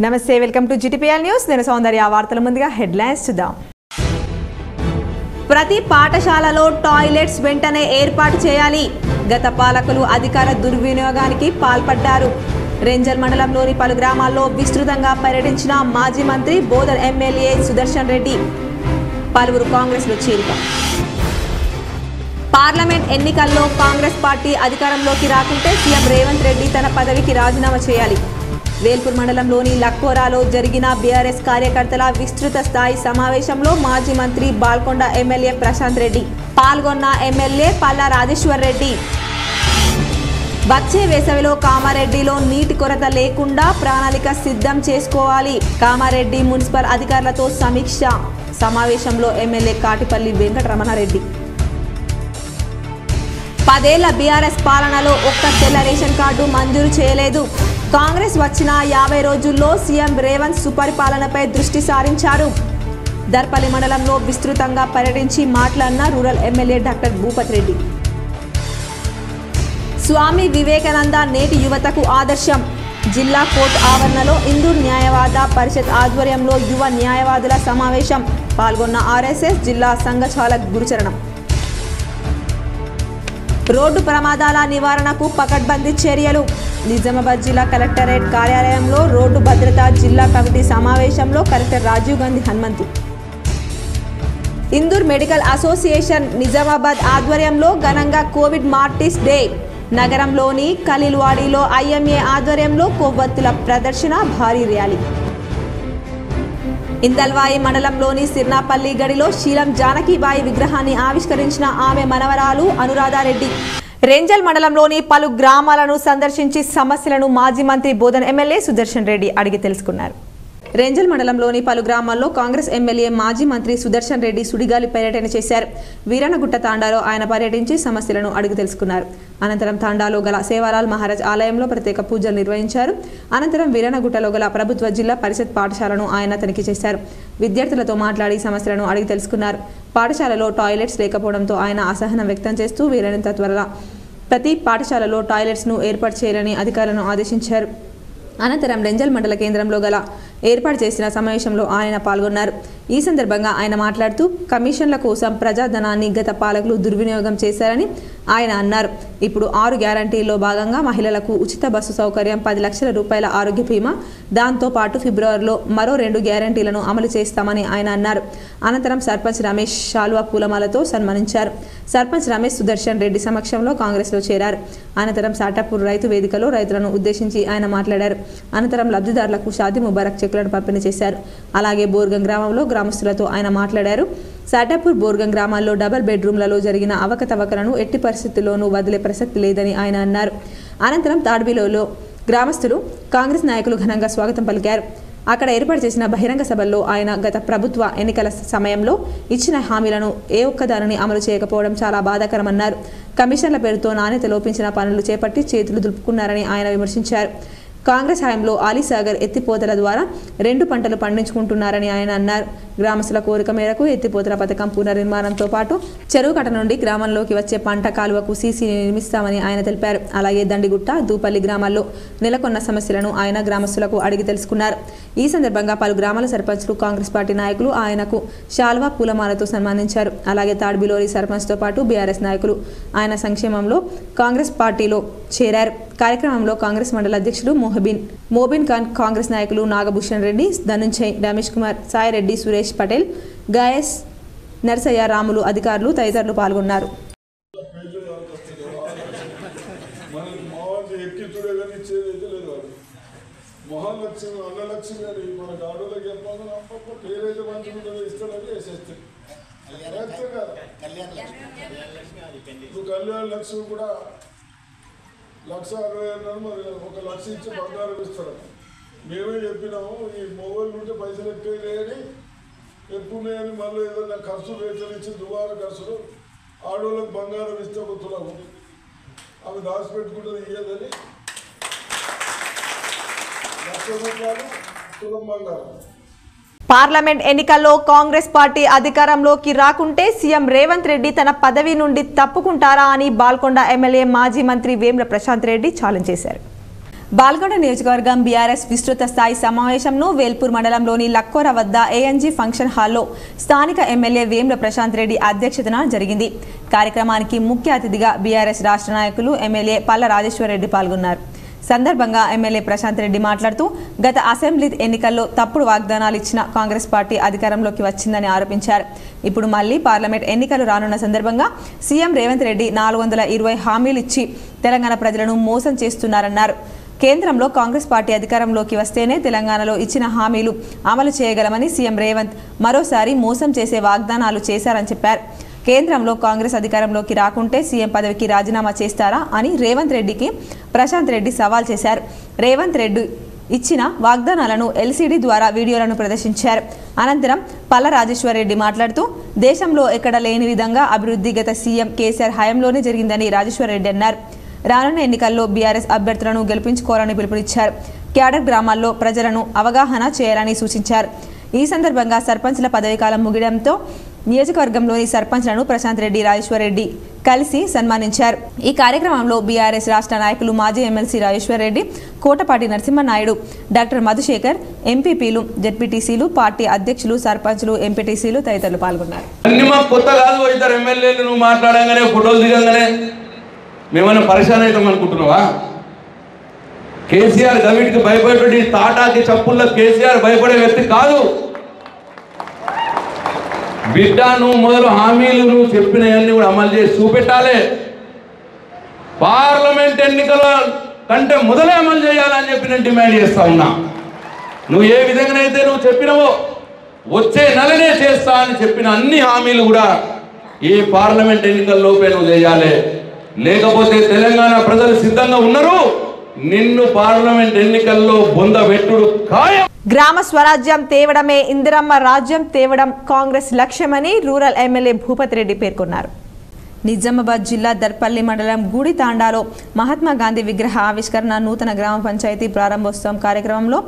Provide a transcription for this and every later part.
నమస్తే welcome to GTPL news నేను సౌందర్య వార్తల ముందుగా హెడ్లైన్స్ చూద్దాం ప్రతి పాఠశాలలో టాయిలెట్స్ వెంటనే ఏర్పాటు చేయాలి గత పాలకులు అధికార దుర్వినియోగానికి పాల్పడ్డారు రెంజల్ మండలంలోని పలు గ్రామాల్లో విస్తృతంగా పర్యటించిన మాజీ మంత్రి బోధన్ ఎమ్మెల్యే సుదర్శన్ రెడ్డి పలువురు కాంగ్రెస్లో చేరిక పార్లమెంట్ ఎన్నికల్లో కాంగ్రెస్ పార్టీ అధికారంలోకి రాకుంటే సీఎం రేవంత్ రెడ్డి తన పదవికి రాజీనామా చేయాలి వేల్పూర్ మండలంలోని లక్కోరాలో జరిగిన బీఆర్ఎస్ కార్యకర్తల విస్తృత స్థాయి సమావేశంలో మాజీ మంత్రి బాల్కొండ ఎమ్మెల్యే ప్రశాంత్ రెడ్డి పాల్గొన్న ఎమ్మెల్యే పల్లా రాజేశ్వర్ రెడ్డి వచ్చే వేసవిలో కామారెడ్డిలో నీటి కొరత లేకుండా ప్రణాళిక సిద్ధం చేసుకోవాలి కామారెడ్డి మున్సిపల్ అధికారులతో సమీక్ష సమావేశంలో ఎమ్మెల్యే కాటిపల్లి వెంకటరమణారెడ్డి 10 ఏళ్ల బీఆర్ఎస్ పాలనలో ఒక్క తెల్ల రేషన్ కార్డు మంజూరు చేయలేదు కాంగ్రెస్ వచ్చిన 50 రోజుల్లో సీఎం రేవంత్ సుపరిపాలనపై దృష్టి సారించారు దర్పల్లి మండలంలో విస్తృతంగా పర్యటించి మాట్లాడిన rural MLA doctor Bhupathi Reddy Swami Vivekananda నేటి యువతకు ఆదర్శం జిల్లా కోర్టు ఆవరణలో హిందూ న్యాయవాద పరిషత్ ఆధ్వర్యంలో యువ న్యాయవాదుల సమావేశం పాల్గొన్న ఆర్ఎస్ఎస్ జిల్లా సంఘచాలక్ గురుచరణం రోడ్డు ప్రమాదాల నివారణకు పకడ్బందీ చర్యలు నిజామాబాద్ జిల్లా కలెక్టరేట్ కార్యాలయంలో రోడ్డు భద్రతా జిల్లా కమిటీ సమావేశంలో collector Rajiv Gandhi Hanumanthu Indur medical association Nizamabad ఆధ్వర్యంలో ఘనంగా కోవిడ్ మార్టిస్ డే నగరంలోని ఖలీల్వాడిలో ఐఎంఏ ఆధ్వర్యంలో కొవ్వొత్తుల ప్రదర్శన భారీ ర్యాలీ ఇందల్వాయి మండలంలోని సిర్నాపల్లి గడిలో శీలం జానకిబాయి విగ్రహాన్ని ఆవిష్కరించిన ఆమె మనవరాలు అనురాధారెడ్డి రెంజల్ మండలంలోని పలు గ్రామాలను సందర్శించి సమస్యలను మాజీ మంత్రి బోధన్ ఎమ్మెల్యే సుదర్శన్ రెడ్డి అడిగి తెలుసుకున్నారు రెంజల్ మండలంలోని పలు గ్రామాల్లో కాంగ్రెస్ ఎమ్మెల్యే మాజీ మంత్రి సుదర్శన్ రెడ్డి సుడిగాలి పర్యటన చేశారు వీరనగుట్ట తాండాలో ఆయన పర్యటించి సమస్యలను అడిగి తెలుసుకున్నారు అనంతరం తాండాలో గల సేవాలాల్ మహారాజ్ ఆలయంలో ప్రత్యేక పూజలు నిర్వహించారు అనంతరం వీరనగుట్టలో గల ప్రభుత్వ జిల్లా పరిషత్ పాఠశాలను ఆయన తనిఖీ చేశారు విద్యార్థులతో మాట్లాడి సమస్యలను అడిగి తెలుసుకున్నారు పాఠశాలలో టాయిలెట్స్ లేకపోవడంతో ఆయన అసహనం వ్యక్తం చేస్తూ వీలైనంత త్వరగా ప్రతి పాఠశాలలో టాయిలెట్స్ను ఏర్పాటు చేయాలని అధికారులను ఆదేశించారు అనంతరం రెంజల్ మండల కేంద్రంలో గల ఏర్పాటు చేసిన సమావేశంలో ఆయన పాల్గొన్నారు ఈ సందర్భంగా ఆయన మాట్లాడుతూ కమిషన్ల కోసం ప్రజాధనాన్ని గత పాలకులు దుర్వినియోగం చేశారని ఆయన అన్నారు ఇప్పుడు 6 గ్యారంటీల్లో భాగంగా మహిళలకు ఉచిత బస్సు సౌకర్యం 10 లక్షల రూపాయల ఆరోగ్య బీమా దాంతోపాటు ఫిబ్రవరిలో మరో 2 గ్యారంటీలను అమలు చేస్తామని ఆయన అన్నారు అనంతరం సర్పంచ్ రమేష్ శాలువా పూలమాలతో సన్మానించారు సర్పంచ్ రమేష్ సుదర్శన్ రెడ్డి సమక్షంలో కాంగ్రెస్లో చేరారు అనంతరం సాటాపూర్ రైతు వేదికలో రైతులను ఉద్దేశించి ఆయన మాట్లాడారు అనంతరం లబ్ధిదారులకు షాదీ ముబారక్ చెక్కులను పంపిణీ చేశారు అలాగే బోర్గం గ్రామంలో గ్రామస్తులతో ఆయన మాట్లాడారు సాటాపూర్ బోర్గం గ్రామాల్లో డబుల్ బెడ్రూమ్లలో జరిగిన అవకతవకలను ఎట్టి పరిస్థితుల్లోనూ వదిలే ప్రసక్తి లేదని ఆయన అన్నారు అనంతరం తాడ్బిలోలో గ్రామస్తులు కాంగ్రెస్ నాయకులు ఘనంగా స్వాగతం పలికారు అక్కడ ఏర్పాటు చేసిన బహిరంగ సభల్లో ఆయన గత ప్రభుత్వ ఎన్నికల సమయంలో ఇచ్చిన హామీలను ఏ ఒక్కదానిని అమలు చేయకపోవడం చాలా బాధాకరమన్నారు కమిషన్ల పేరుతో నాణ్యత లోపించిన పనులు చేపట్టి చేతులు దులుపుకున్నారని ఆయన విమర్శించారు కాంగ్రెస్ హయాంలో ఆలీసాగర్ ఎత్తిపోతల ద్వారా 2 పంటలు పండించుకుంటున్నారని ఆయన అన్నారు గ్రామస్తుల కోరిక మేరకు ఎత్తిపోతల పథకం పునర్నిర్మాణంతో పాటు చెరువు కట్ట నుండి గ్రామంలోకి వచ్చే పంట కాలువకు సీసీని నిర్మిస్తామని ఆయన తెలిపారు అలాగే దండిగుట్ట దూపల్లి గ్రామాల్లో నెలకొన్న సమస్యలను ఆయన గ్రామస్తులకు అడిగి తెలుసుకున్నారు ఈ సందర్భంగా పలు గ్రామాల సర్పంచ్లు కాంగ్రెస్ పార్టీ నాయకులు ఆయనకు శాల్వా పూలమాలతో సన్మానించారు అలాగే తాడ్బిలోని సర్పంచ్తో పాటు బీఆర్ఎస్ నాయకులు ఆయన సంక్షేమంలో కాంగ్రెస్ పార్టీలో చేరారు కార్యక్రమంలో కాంగ్రెస్ మండల అధ్యక్షుడు మోబిన్ ఖాన్ కాంగ్రెస్ నాయకులు నాగభూషణ్ రెడ్డి ధనుంజయ్ రమేష్ కుమార్ సాయిరెడ్డి సురేష్ పటేల్ గాయస్ నర్సయ్య రాములు అధికారులు తదితరులు పాల్గొన్నారు లక్ష 60,000 మరి 1 లక్ష ఇచ్చి బంగారం ఇస్తారు మేమే చెప్పినాము ఈ మొబైల్ ఉంటే పైసలు ఎక్కువ లేని ఎక్కువ లేని మళ్ళీ ఏదైనా ఖర్చు వేతలు ఇచ్చి దుబారా ఖర్చులు ఆడవాళ్ళకి బంగారం ఇస్తే ఒక తులం అవి దాచిపెట్టుకుంటుంది ఇయ్యదని 1,00,000 రూపాయలు తులం బంగారం పార్లమెంట్ ఎన్నికల్లో కాంగ్రెస్ పార్టీ అధికారంలోకి రాకుంటే సీఎం రేవంత్ రెడ్డి తన పదవి నుండి తప్పుకుంటారా అని బాల్కొండ ఎమ్మెల్యే మాజీ మంత్రి వేముల ప్రశాంత్ రెడ్డి ఛాలెంజ్ చేశారు బాల్కొండ నియోజకవర్గం బీఆర్ఎస్ విస్తృత స్థాయి సమావేశంను వేల్పూర్ మండలంలోని లక్కోర వద్ద ఏఎన్జీ ఫంక్షన్ హాల్లో స్థానిక ఎమ్మెల్యే వేముల ప్రశాంత్ రెడ్డి అధ్యక్షతన జరిగింది. కార్యక్రమానికి ముఖ్య అతిథిగా బీఆర్ఎస్ రాష్ట్ర నాయకులు ఎమ్మెల్యే పల్ల రాజేశ్వర్ రెడ్డి పాల్గొన్నారు. సందర్భంగా ఎమ్మెల్యే ప్రశాంత్ రెడ్డి మాట్లాడుతూ గత అసెంబ్లీ ఎన్నికల్లో తప్పుడు వాగ్దానాలు ఇచ్చిన కాంగ్రెస్ పార్టీ అధికారంలోకి వచ్చిందని ఆరోపించారు. ఇప్పుడు మళ్లీ పార్లమెంట్ ఎన్నికలు రానున్న సందర్భంగా సీఎం రేవంత్ రెడ్డి 420 హామీలు ఇచ్చి తెలంగాణ ప్రజలను మోసం చేస్తున్నారన్నారు. కేంద్రంలో కాంగ్రెస్ పార్టీ అధికారంలోకి వస్తేనే తెలంగాణలో ఇచ్చిన హామీలు అమలు చేయగలమని సీఎం రేవంత్ మరోసారి మోసం చేసే వాగ్దానాలు చేశారని చెప్పారు. కేంద్రంలో కాంగ్రెస్ అధికారంలోకి రాకుంటే సీఎం పదవికి రాజీనామా చేస్తారా అని రేవంత్ రెడ్డికి ప్రశాంత్ రెడ్డి సవాల్ చేశారు. రేవంత్ రెడ్డి ఇచ్చిన వాగ్దానాలను ఎల్సీడీ ద్వారా వీడియోలను ప్రదర్శించారు. అనంతరం పల్ల రాజేశ్వర్ రెడ్డి మాట్లాడుతూ దేశంలో ఎక్కడ లేని విధంగా అభివృద్ధి గత సీఎం కేసీఆర్ హయాంలోనే జరిగిందని రాజేశ్వర్ రెడ్డి అన్నారు. రానున్న ఎన్నికల్లో బీఆర్ఎస్ అభ్యర్థులను గెలిపించుకోవాలని పిలుపునిచ్చారు. క్యాడర్ గ్రామాల్లో ప్రజలను అవగాహన చేయాలని సూచించారు. ఈ సందర్భంగా సర్పంచ్ల పదవీకాలం ముగియడంతో నియోజకవర్గంలోని సర్పంచ్లను ప్రశాంత్ రెడ్డి రాజేశ్వర్ రెడ్డి కలిసి సన్మానించారు. ఈ కార్యక్రమంలో బీఆర్ఎస్ రాష్ట్ర నాయకులు మాజీ ఎమ్మెల్సీ రాజేశ్వర్ రెడ్డి, కోటపాటి నరసింహనాయుడు, డాక్టర్ మధుశేఖర్, ఎంపీపీలు, జెడ్పీటీసీలు, పార్టీ అధ్యక్షులు, సర్పంచ్లు, ఎంపీటీసీలు తదితరులు పాల్గొన్నారు. మేమన్నా పరిశాన్ అవుతాం అనుకుంటున్నావా? కేసీఆర్ గవిటికి భయపడి తాటాకి చప్పుల్లో కేసీఆర్ భయపడే వ్యక్తి కాదు. బిడ్డ నువ్వు మొదలు హామీలు నువ్వు చెప్పినవన్నీ కూడా అమలు చేసి చూపెట్టాలి. పార్లమెంట్ ఎన్నికల కంటే మొదలే అమలు చేయాలని చెప్పి నేను డిమాండ్ చేస్తా ఉన్నా. నువ్వు ఏ విధంగానైతే నువ్వు చెప్పినవో వచ్చే నెలనే చేస్తా అని చెప్పిన అన్ని హామీలు కూడా ఈ పార్లమెంట్ ఎన్నికల్లోపే నువ్వు చేయాలి. లేకపోతే తెలంగాణ ప్రజలు సిద్ధంగా ఉన్నారు, నిన్ను పార్లమెంట్ ఎన్నికల్లో బొందబెట్టుడు ఖాయం. గ్రామ స్వరాజ్యం తేవడమే ఇందిరమ్మ రాజ్యం తేవడం కాంగ్రెస్ లక్ష్యమని రూరల్ ఎమ్మెల్యే భూపతి రెడ్డి పేర్కొన్నారు. నిజామాబాద్ జిల్లా దర్పల్లి మండలం గూడితాండాలో మహాత్మా గాంధీ విగ్రహ ఆవిష్కరణ నూతన గ్రామ పంచాయతీ ప్రారంభోత్సవం కార్యక్రమంలో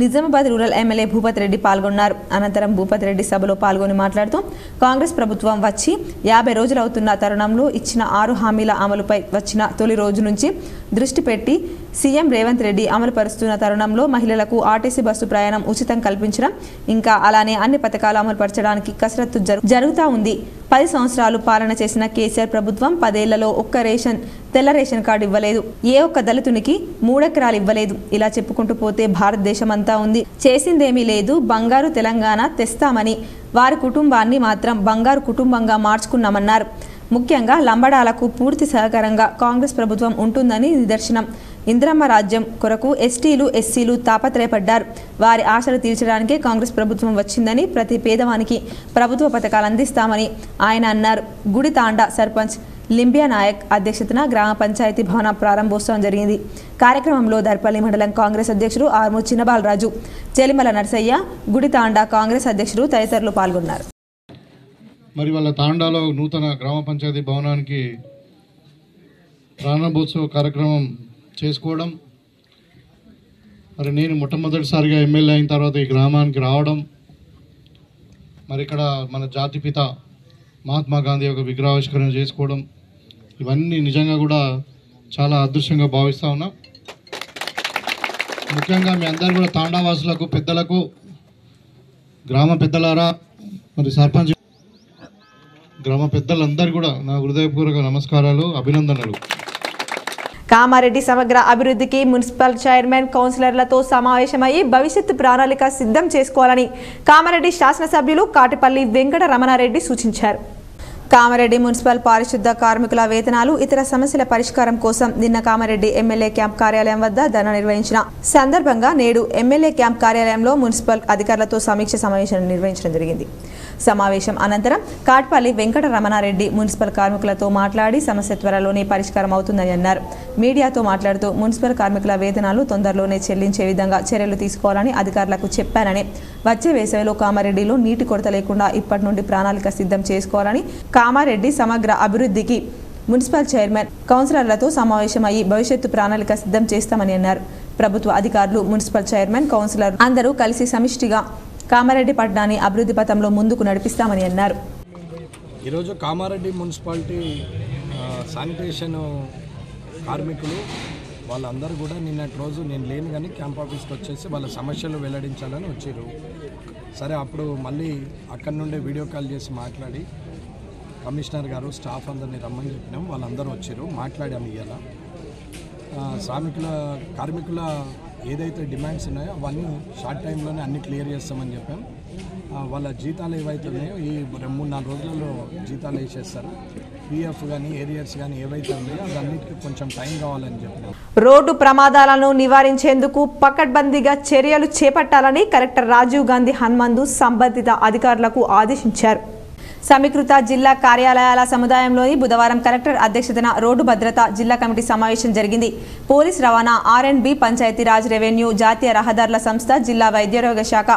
నిజామాబాద్ రూరల్ ఎమ్మెల్యే భూపతి రెడ్డి పాల్గొన్నారు. అనంతరం భూపతి రెడ్డి సభలో పాల్గొని మాట్లాడుతూ కాంగ్రెస్ ప్రభుత్వం వచ్చి 50 రోజులు అవుతున్న తరుణంలో ఇచ్చిన 6 హామీల అమలుపై వచ్చిన తొలి రోజు నుంచి దృష్టి పెట్టి సీఎం రేవంత్ రెడ్డి అమలు పరుస్తున్న తరుణంలో మహిళలకు ఆర్టీసీ బస్సు ప్రయాణం ఉచితం కల్పించడం, ఇంకా అలానే అన్ని పథకాలు అమలు పరచడానికి కసరత్తు జరుగుతూ ఉంది. 10 సంవత్సరాలు పాలన చేసిన కేసీఆర్ ప్రభుత్వం 10 ఏళ్లలో తెల్ల రేషన్ కార్డు ఇవ్వలేదు, ఏ ఒక్క దళితునికి 3 ఎకరాలు ఇవ్వలేదు. ఇలా చెప్పుకుంటూ పోతే భారతదేశం అంతా ఉంది, చేసిందేమీ లేదు. బంగారు తెలంగాణ తెస్తామని వారి కుటుంబాన్ని మాత్రం బంగారు కుటుంబంగా మార్చుకున్నామన్నారు. ముఖ్యంగా లంబడాలకు పూర్తి సహకారంగా కాంగ్రెస్ ప్రభుత్వం ఉంటుందని నిదర్శనం. ఇందిరమ్మ రాజ్యం కొరకు ఎస్టీలు, ఎస్సీలు తాపత్రయపడ్డారు. వారి ఆశలు తీర్చడానికే కాంగ్రెస్ ప్రభుత్వం వచ్చిందని, ప్రతి పేదవానికి ప్రభుత్వ పథకాలు అందిస్తామని ఆయన అన్నారు. గుడితాండా సర్పంచ్ లింబియా నాయక్ అధ్యక్షతన గ్రామ పంచాయతీ భవన ప్రారంభోత్సవం జరిగింది. కార్యక్రమంలో దర్పల్లి మండలం కాంగ్రెస్ అధ్యక్షుడు ఆర్మూ చిన్నబాలరాజు, చెలిమల నర్సయ్య, గుడితాండా కాంగ్రెస్ అధ్యక్షుడు తదితరులు పాల్గొన్నారు. మరి వాళ్ళ తాండాలో నూతన గ్రామ పంచాయతీ భవనానికి ప్రారంభోత్సవ కార్యక్రమం చేసుకోవడం, మరి నేను మొట్టమొదటిసారిగా ఎమ్మెల్యే అయిన తర్వాత ఈ గ్రామానికి రావడం, మరి ఇక్కడ మన జాతిపిత మహాత్మా గాంధీ యొక్క విగ్రహావిష్కరణ చేసుకోవడం, ఇవన్నీ నిజంగా కూడా చాలా అదృష్టంగా భావిస్తూ ఉన్నాం. ముఖ్యంగా మీ అందరు కూడా తాండావాసులకు, పెద్దలకు, గ్రామ పెద్దలారా, మరి సర్పంచ్ గ్రామ పెద్దలందరూ కూడా నా హృదయపూర్వక నమస్కారాలు, అభినందనలు. కామారెడ్డి సమగ్ర అభివృద్ధికి మున్సిపల్ చైర్మన్, కౌన్సిలర్లతో సమావేశమయ్యి భవిష్యత్తు ప్రణాళిక సిద్ధం చేసుకోవాలని కామారెడ్డి శాసనసభ్యులు కాటిపల్లి వెంకట రమణారెడ్డి సూచించారు. కామారెడ్డి మున్సిపల్ పారిశుద్ధ కార్మికుల వేతనాలు, ఇతర సమస్యల పరిష్కారం కోసం నిన్న కామారెడ్డి ఎమ్మెల్యే క్యాంప్ కార్యాలయం వద్ద ధర్నా నిర్వహించిన సందర్భంగా నేడు ఎమ్మెల్యే క్యాంప్ కార్యాలయంలో మున్సిపల్ అధికారులతో సమీక్ష సమావేశం నిర్వహించడం జరిగింది. సమావేశం అనంతరం కాట్పల్లి వెంకట రమణారెడ్డి మున్సిపల్ కార్మికులతో మాట్లాడి సమస్య త్వరలోనే పరిష్కారం అవుతుందని అన్నారు. మీడియాతో మాట్లాడుతూ మున్సిపల్ కార్మికుల వేతనాలు తొందరలోనే చెల్లించే విధంగా చర్యలు తీసుకోవాలని అధికారులకు చెప్పానని, వచ్చే వేసవిలో కామారెడ్డిలో నీటి కొరత లేకుండా ఇప్పటి నుండి ప్రణాళిక సిద్ధం చేసుకోవాలని, కామారెడ్డి సమగ్ర అభివృద్ధికి మున్సిపల్ చైర్మన్, కౌన్సిలర్లతో సమావేశమయ్యి భవిష్యత్తు ప్రణాళిక సిద్ధం చేస్తామని అన్నారు. ప్రభుత్వ అధికారులు, మున్సిపల్ చైర్మన్, కౌన్సిలర్ అందరూ కలిసి సమిష్టిగా కామారెడ్డి పట్టణాన్ని అభివృద్ధి పథంలో ముందుకు నడిపిస్తామని అన్నారు. ఈరోజు కామారెడ్డి మున్సిపాలిటీ శానిటేషన్ కార్మికులు వాళ్ళందరూ కూడా నిన్నటి రోజు నేను లేను కానీ క్యాంప్ ఆఫీస్కి వచ్చేసి వాళ్ళ సమస్యలు వెల్లడించాలని వచ్చారు. సరే అప్పుడు మళ్ళీ అక్కడి నుండే వీడియో కాల్ చేసి మాట్లాడి కమిషనర్ గారు స్టాఫ్ అందరినీ రమ్మని చెప్పినాం. వాళ్ళందరూ వచ్చారు, మాట్లాడాము. ఇవాళ కార్మికుల ఏదైతే డిమాండ్స్ ఉన్నాయో అవన్నీ షార్ట్ టైంలోనే అన్ని క్లియర్ చేస్తామని చెప్పాం. వాళ్ళ జీతాలు ఏవైతే ఉన్నాయో ఈ 3-4 రోజులలో జీతాలు వేసేస్తారు. పిఎఫ్ కానీ ఏరియర్స్ కానీ ఏవైతే ఉన్నాయో అన్నిటికీ కొంచెం టైం కావాలని చెప్పినాం. రోడ్డు ప్రమాదాలను నివారించేందుకు పకడ్బందీగా చర్యలు చేపట్టాలని కలెక్టర్ రాజీవ్ గాంధీ హనుమంతు సంబంధిత అధికారులకు ఆదేశించారు. సమీకృత జిల్లా కార్యాలయాల సముదాయంలోని బుధవారం కలెక్టర్ అధ్యక్షతన రోడ్డు భద్రత జిల్లా కమిటీ సమావేశం జరిగింది. పోలీస్ రవాణా, R&B, పంచాయతీరాజ్, రెవెన్యూ, జాతీయ రహదారుల సంస్థ, జిల్లా వైద్యారోగ్య శాఖ,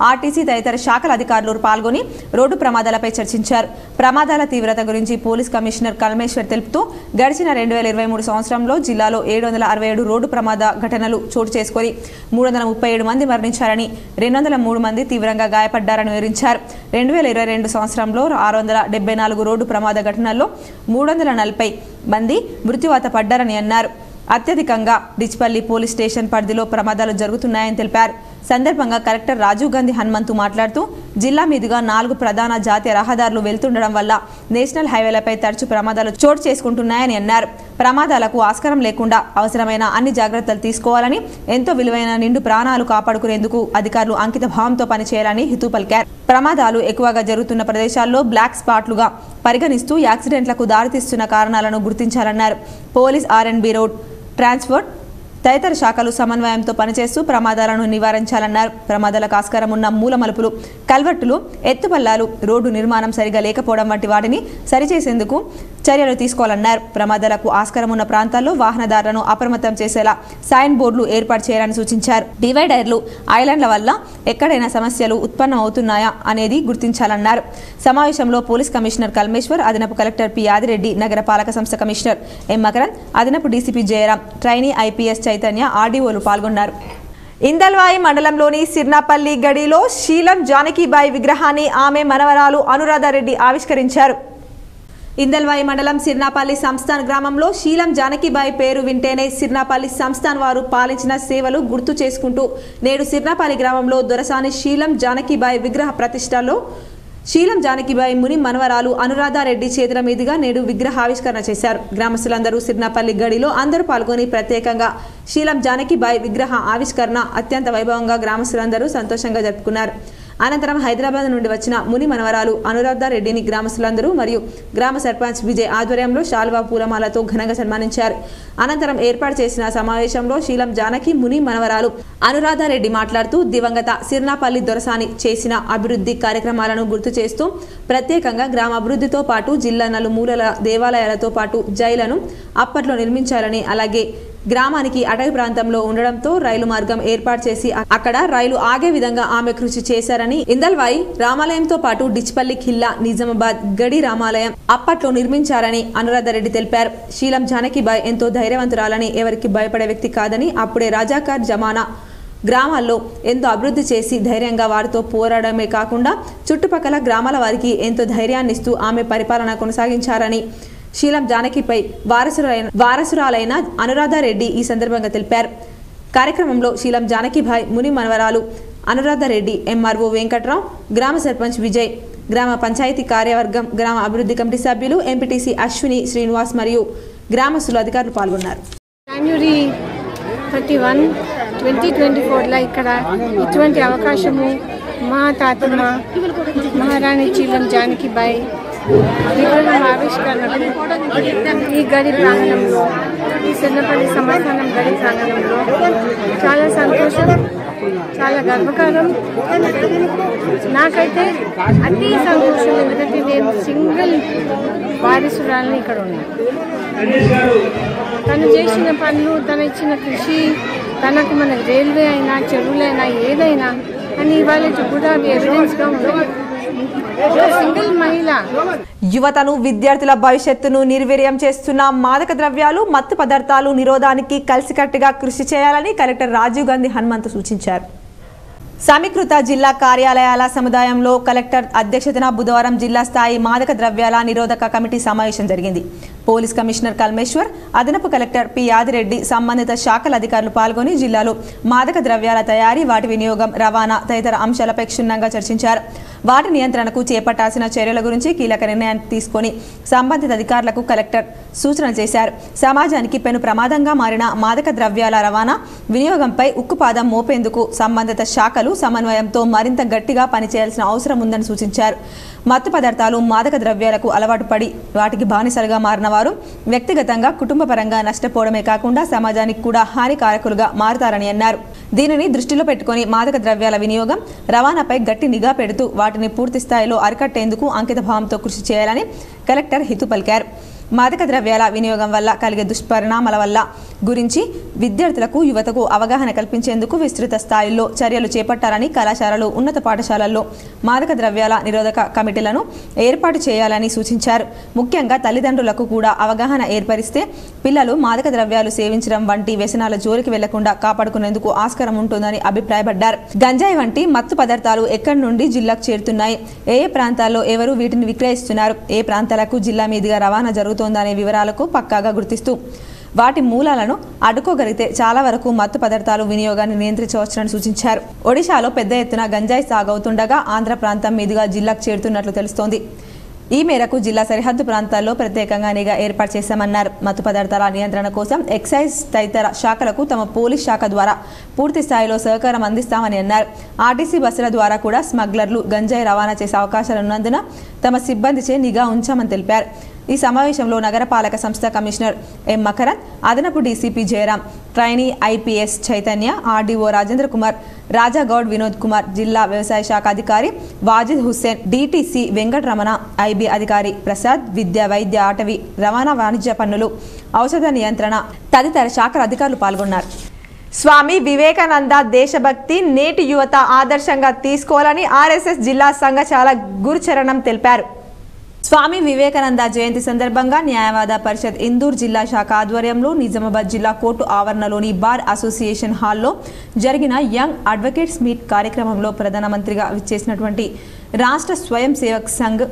ఆర్టీసీ తదితర శాఖల అధికారులు పాల్గొని రోడ్డు ప్రమాదాలపై చర్చించారు. ప్రమాదాల తీవ్రత గురించి పోలీస్ కమిషనర్ కల్మేశ్వర్ తెలుపుతూ గడిచిన 2023 సంవత్సరంలో జిల్లాలో 767 రోడ్డు ప్రమాద ఘటనలు చోటు చేసుకుని 337 మంది మరణించారని, 203 మంది తీవ్రంగా గాయపడ్డారని వివరించారు. 2022 సంవత్సరంలో 674 రోడ్డు ప్రమాద ఘటనల్లో 340 మంది మృత్యువాత పడ్డారని అన్నారు. అత్యధికంగా డిచ్పల్లి పోలీస్ స్టేషన్ పరిధిలో ప్రమాదాలు జరుగుతున్నాయని తెలిపారు. సందర్భంగా కలెక్టర్ రాజీవ్ గాంధీ హనుమంతు మాట్లాడుతూ జిల్లా మీదుగా 4 ప్రధాన జాతీయ రహదారులు వెళ్తుండడం వల్ల నేషనల్ హైవేలపై తరచు ప్రమాదాలు చోటు చేసుకుంటున్నాయని అన్నారు. ప్రమాదాలకు ఆస్కారం లేకుండా అవసరమైన అన్ని జాగ్రత్తలు తీసుకోవాలని, ఎంతో విలువైన నిండు ప్రాణాలు కాపాడుకునేందుకు అధికారులు అంకిత భావంతో పనిచేయాలని హితూ పలికారు. ప్రమాదాలు ఎక్కువగా జరుగుతున్న ప్రదేశాల్లో బ్లాక్ స్పాట్లుగా పరిగణిస్తూ యాక్సిడెంట్లకు దారితీస్తున్న కారణాలను గుర్తించాలన్నారు. పోలీస్, R&B, రోడ్ ట్రాన్స్పోర్ట్ తదితర శాఖలు సమన్వయంతో పనిచేస్తూ ప్రమాదాలను నివారించాలన్నారు. ప్రమాదాలకు ఆస్కారం ఉన్న మూల మలుపులు, కల్వర్టులు, ఎత్తుపల్లాలు, రోడ్డు నిర్మాణం సరిగా లేకపోవడం వంటి వాటిని సరిచేసేందుకు చర్యలు తీసుకోవాలన్నారు. ప్రమాదాలకు ఆస్కారం ఉన్న ప్రాంతాల్లో వాహనదారులను అప్రమత్తం చేసేలా సైన్ బోర్డులు ఏర్పాటు చేయాలని సూచించారు. డివైడర్లు, ఐలాండ్ల వల్ల ఎక్కడైనా సమస్యలు ఉత్పన్నం అవుతున్నాయా అనేది గుర్తించాలన్నారు. సమావేశంలో పోలీస్ కమిషనర్ కల్మేశ్వర్, అదనపు కలెక్టర్ పి ఆదిరెడ్డి, నగర పాలక సంస్థ కమిషనర్ ఎం మకరన్, అదనపు DCP Jayaram, trainee IPS Chaitanya, ఆర్డీఓలు పాల్గొన్నారు. ఇందల్వాయి మండలంలోని సిర్నాపల్లి గడిలో శీలం జానకీబాయి విగ్రహాన్ని ఆమె మనవరాలు అనురాధారెడ్డి ఆవిష్కరించారు. ఇందల్వాయి మండలం సిర్నాపల్లి సంస్థాన్ గ్రామంలో శీలం జానకీబాయి పేరు వింటేనే సిర్నాపల్లి సంస్థాన్ వారు పాలించిన సేవలు గుర్తు చేసుకుంటూ నేడు సిర్నాపల్లి గ్రామంలో దొరసాని శీలం జానకీబాయి విగ్రహ ప్రతిష్టలో శీలం జానకీబాయి ముని మనవరాలు అనురాధారెడ్డి చేతుల మీదుగా నేడు విగ్రహావిష్కరణ చేశారు. గ్రామస్తులందరూ సిర్నాపల్లి గడిలో అందరూ పాల్గొని ప్రత్యేకంగా శీలం జానకీబాయి విగ్రహ ఆవిష్కరణ అత్యంత వైభవంగా గ్రామస్తులందరూ సంతోషంగా జరుపుకున్నారు. అనంతరం హైదరాబాద్ నుండి వచ్చిన ముని మనవరాలు అనురాధారెడ్డిని గ్రామస్తులందరూ మరియు గ్రామ సర్పంచ్ విజయ్ ఆధ్వర్యంలో శాల్వా పూలమాలతో ఘనంగా సన్మానించారు. అనంతరం ఏర్పాటు చేసిన సమావేశంలో శీలం జానకి ముని మనవరాలు అనురాధారెడ్డి మాట్లాడుతూ దివంగత సిర్నాపల్లి దొరసాని చేసిన అభివృద్ధి కార్యక్రమాలను గుర్తు చేస్తూ ప్రత్యేకంగా గ్రామ అభివృద్ధితో పాటు జిల్లా నలుమూలల దేవాలయాలతో పాటు జైలను అప్పట్లో నిర్మించాలని, అలాగే గ్రామానికి అటవీ ప్రాంతంలో ఉండడంతో రైలు మార్గం ఏర్పాటు చేసి అక్కడ రైలు ఆగే విధంగా ఆమె కృషి చేశారని, ఇందల్వాయి రామాలయంతో పాటు డిచ్పల్లి ఖిల్లా, నిజామాబాద్ గడి రామాలయం అప్పట్లో నిర్మించారని అనురాధారెడ్డి తెలిపారు. శీలం జానకీబాయి ఎంతో ధైర్యవంతురాలని, ఎవరికి భయపడే వ్యక్తి కాదని, అప్పుడే రాజాకార్ జమానా గ్రామాల్లో ఎంతో అభివృద్ధి చేసి ధైర్యంగా వారితో పోరాడమే కాకుండా చుట్టుపక్కల గ్రామాల వారికి ఎంతో ధైర్యాన్నిస్తూ ఆమె పరిపాలన కొనసాగించారని శీలం జానకిపై వారసురాలైన అనురాధారెడ్డి ఈ సందర్భంగా తెలిపారు. కార్యక్రమంలో శీలం జానకీబాయి ముని మనవరాలు అనురాధారెడ్డి, MRO వెంకట్రావు, గ్రామ సర్పంచ్ విజయ్, గ్రామ పంచాయతీ కార్యవర్గం, గ్రామ అభివృద్ధి కమిటీ సభ్యులు, ఎంపీటీసీ అశ్విని శ్రీనివాస్ మరియు గ్రామస్తులు అధికారులు పాల్గొన్నారు. జనవరి 31, 2024లో ఇక్కడ ఇటువంటి అవకాశము మా తాతమ్మ మహారాణి శీలం జానకీబాయి విగ్రహం ఆవిష్కరణకు ఈ గడి ప్రాంగణంలో, ఈ సిర్నపల్లి సంస్థానం గడి ప్రాంగణంలో చాలా సంతోషం, చాలా గర్వకారం. నాకైతే అతి సంతోషం, ఎందుకంటే నేను సింగిల్ వారసురాలని ఇక్కడ ఉన్నాను. తను చేసిన పనులు, తను ఇచ్చిన కృషి, తనకు మనకు రైల్వే అయినా చెరువులైనా ఏదైనా అని ఇవాళ కూడా ఎవిడెన్స్గా ఉన్నాయి. సింగిల్ మహిళ. యువతను, విద్యార్థుల భవిష్యత్తును నిర్వీర్యం చేస్తున్న మాదక ద్రవ్యాలు, మత్తు పదార్థాలు నిరోధానికి కలిసికట్టుగా కృషి చేయాలని కలెక్టర్ రాజీవ్ గాంధీ హనుమంతు సూచించారు. సమీకృత జిల్లా కార్యాలయాల సముదాయంలో కలెక్టర్ అధ్యక్షతన బుధవారం జిల్లా స్థాయి మాదక ద్రవ్యాల నిరోధక కమిటీ సమావేశం జరిగింది. పోలీస్ కమిషనర్ కల్మేశ్వర్, అదనపు కలెక్టర్ పి యాదిరెడ్డి, సంబంధిత శాఖల అధికారులు పాల్గొని జిల్లాలో మాదక ద్రవ్యాల తయారీ, వాటి వినియోగం, రవాణా తదితర అంశాలపై క్షుణ్ణంగా చర్చించారు. వాటి నియంత్రణకు చేపట్టాల్సిన చర్యల గురించి కీలక నిర్ణయాన్ని తీసుకొని సంబంధిత అధికారులకు కలెక్టర్ సూచనలు చేశారు. సమాజానికి పెను ప్రమాదంగా మారిన మాదక ద్రవ్యాల రవాణా, వినియోగంపై ఉక్కుపాదం మోపేందుకు సంబంధిత శాఖలు సమన్వయంతో మరింత గట్టిగా పనిచేయాల్సిన అవసరం ఉందని సూచించారు. మత్తు పదార్థాలు, మాదక ద్రవ్యాలకు అలవాటు పడి వాటికి బానిసలుగా మారిన వారు వ్యక్తిగతంగా, కుటుంబపరంగా నష్టపోవడమే కాకుండా సమాజానికి కూడా హానికారకులుగా మారుతారని అన్నారు. దీనిని దృష్టిలో పెట్టుకుని మాదక ద్రవ్యాల వినియోగం, రవాణాపై గట్టి నిఘా పెడుతూ వాటిని పూర్తి స్థాయిలో అరికట్టేందుకు అంకితభావంతో కృషి చేయాలని కలెక్టర్ హితవు పలికారు. మాదక ద్రవ్యాల వినియోగం వల్ల కలిగే దుష్పరిణామాల వల్ల గురించి విద్యార్థులకు, యువతకు అవగాహన కల్పించేందుకు విస్తృత స్థాయిలో చర్యలు చేపట్టాలని, కళాశాలలు, ఉన్నత పాఠశాలల్లో మాదక ద్రవ్యాల నిరోధక కమిటీలను ఏర్పాటు చేయాలని సూచించారు. ముఖ్యంగా తల్లిదండ్రులకు కూడా అవగాహన ఏర్పరిస్తే పిల్లలు మాదక ద్రవ్యాలు సేవించడం వంటి వ్యసనాల జోలికి వెళ్లకుండా కాపాడుకునేందుకు ఆస్కారం ఉంటుందని అభిప్రాయపడ్డారు. గంజాయి వంటి మత్తు పదార్థాలు ఎక్కడి నుండి జిల్లాకు చేరుతున్నాయి, ఏ ప్రాంతాల్లో ఎవరు వీటిని విక్రయిస్తున్నారు, ఏ ప్రాంతాలకు జిల్లా మీదుగా రవాణా జరుగుతోందనే వివరాలకు పక్కాగా గుర్తిస్తూ వాటి మూలాలను అడ్డుకోగలిగితే చాలా వరకు మత్తు పదార్థాలు వినియోగాన్ని నియంత్రించవచ్చునని సూచించారు. ఒడిశాలో పెద్ద ఎత్తున గంజాయి సాగవుతుండగా ఆంధ్ర ప్రాంతం మీదుగా జిల్లాకు చేరుతున్నట్లు తెలుస్తోంది. ఈ మేరకు జిల్లా సరిహద్దు ప్రాంతాల్లో ప్రత్యేకంగా నిఘా ఏర్పాటు చేశామన్నారు. మత్తు పదార్థాల నియంత్రణ కోసం ఎక్సైజ్ తదితర శాఖలకు తమ పోలీస్ శాఖ ద్వారా పూర్తి స్థాయిలో సహకారం అందిస్తామని అన్నారు. ఆర్టీసీ బస్సుల ద్వారా కూడా స్మగ్లర్లు గంజాయి రవాణా చేసే అవకాశాలున్నందున తమ సిబ్బందిచే నిఘా ఉంచామని తెలిపారు. ఈ సమావేశంలో నగరపాలక సంస్థ కమిషనర్ ఎం మకరన్, అదనపు DCP Jayaram, trainee IPS Chaitanya, RDO Rajendra Kumar, Raja Goud Vinod Kumar, జిల్లా వ్యవసాయ శాఖ అధికారి వాజిద్ హుస్సేన్, డీటీసీ వెంకటరమణ, ఐబీ అధికారి ప్రసాద్, విద్య, వైద్య, అటవీ, రవాణా, వాణిజ్య పన్నులు, ఔషధ నియంత్రణ తదితర శాఖల అధికారులు పాల్గొన్నారు. స్వామి వివేకానంద దేశభక్తి నేటి యువత ఆదర్శంగా తీసుకోవాలని ఆర్ఎస్ఎస్ జిల్లా సంఘచాలక్ గురుచరణం తెలిపారు. స్వామి వివేకానంద జయంతి సందర్భంగా న్యాయవాద పరిషత్ ఇందూర్ జిల్లా శాఖ ఆధ్వర్యంలో నిజామాబాద్ జిల్లా కోర్టు ఆవరణలోని బార్ అసోసియేషన్ హాల్లో జరిగిన యంగ్ అడ్వకేట్స్ మీట్ కార్యక్రమంలో ప్రధానమంత్రిగా విచ్చేసినటువంటి రాష్ట్ర స్వయం సేవక్ సంఘ్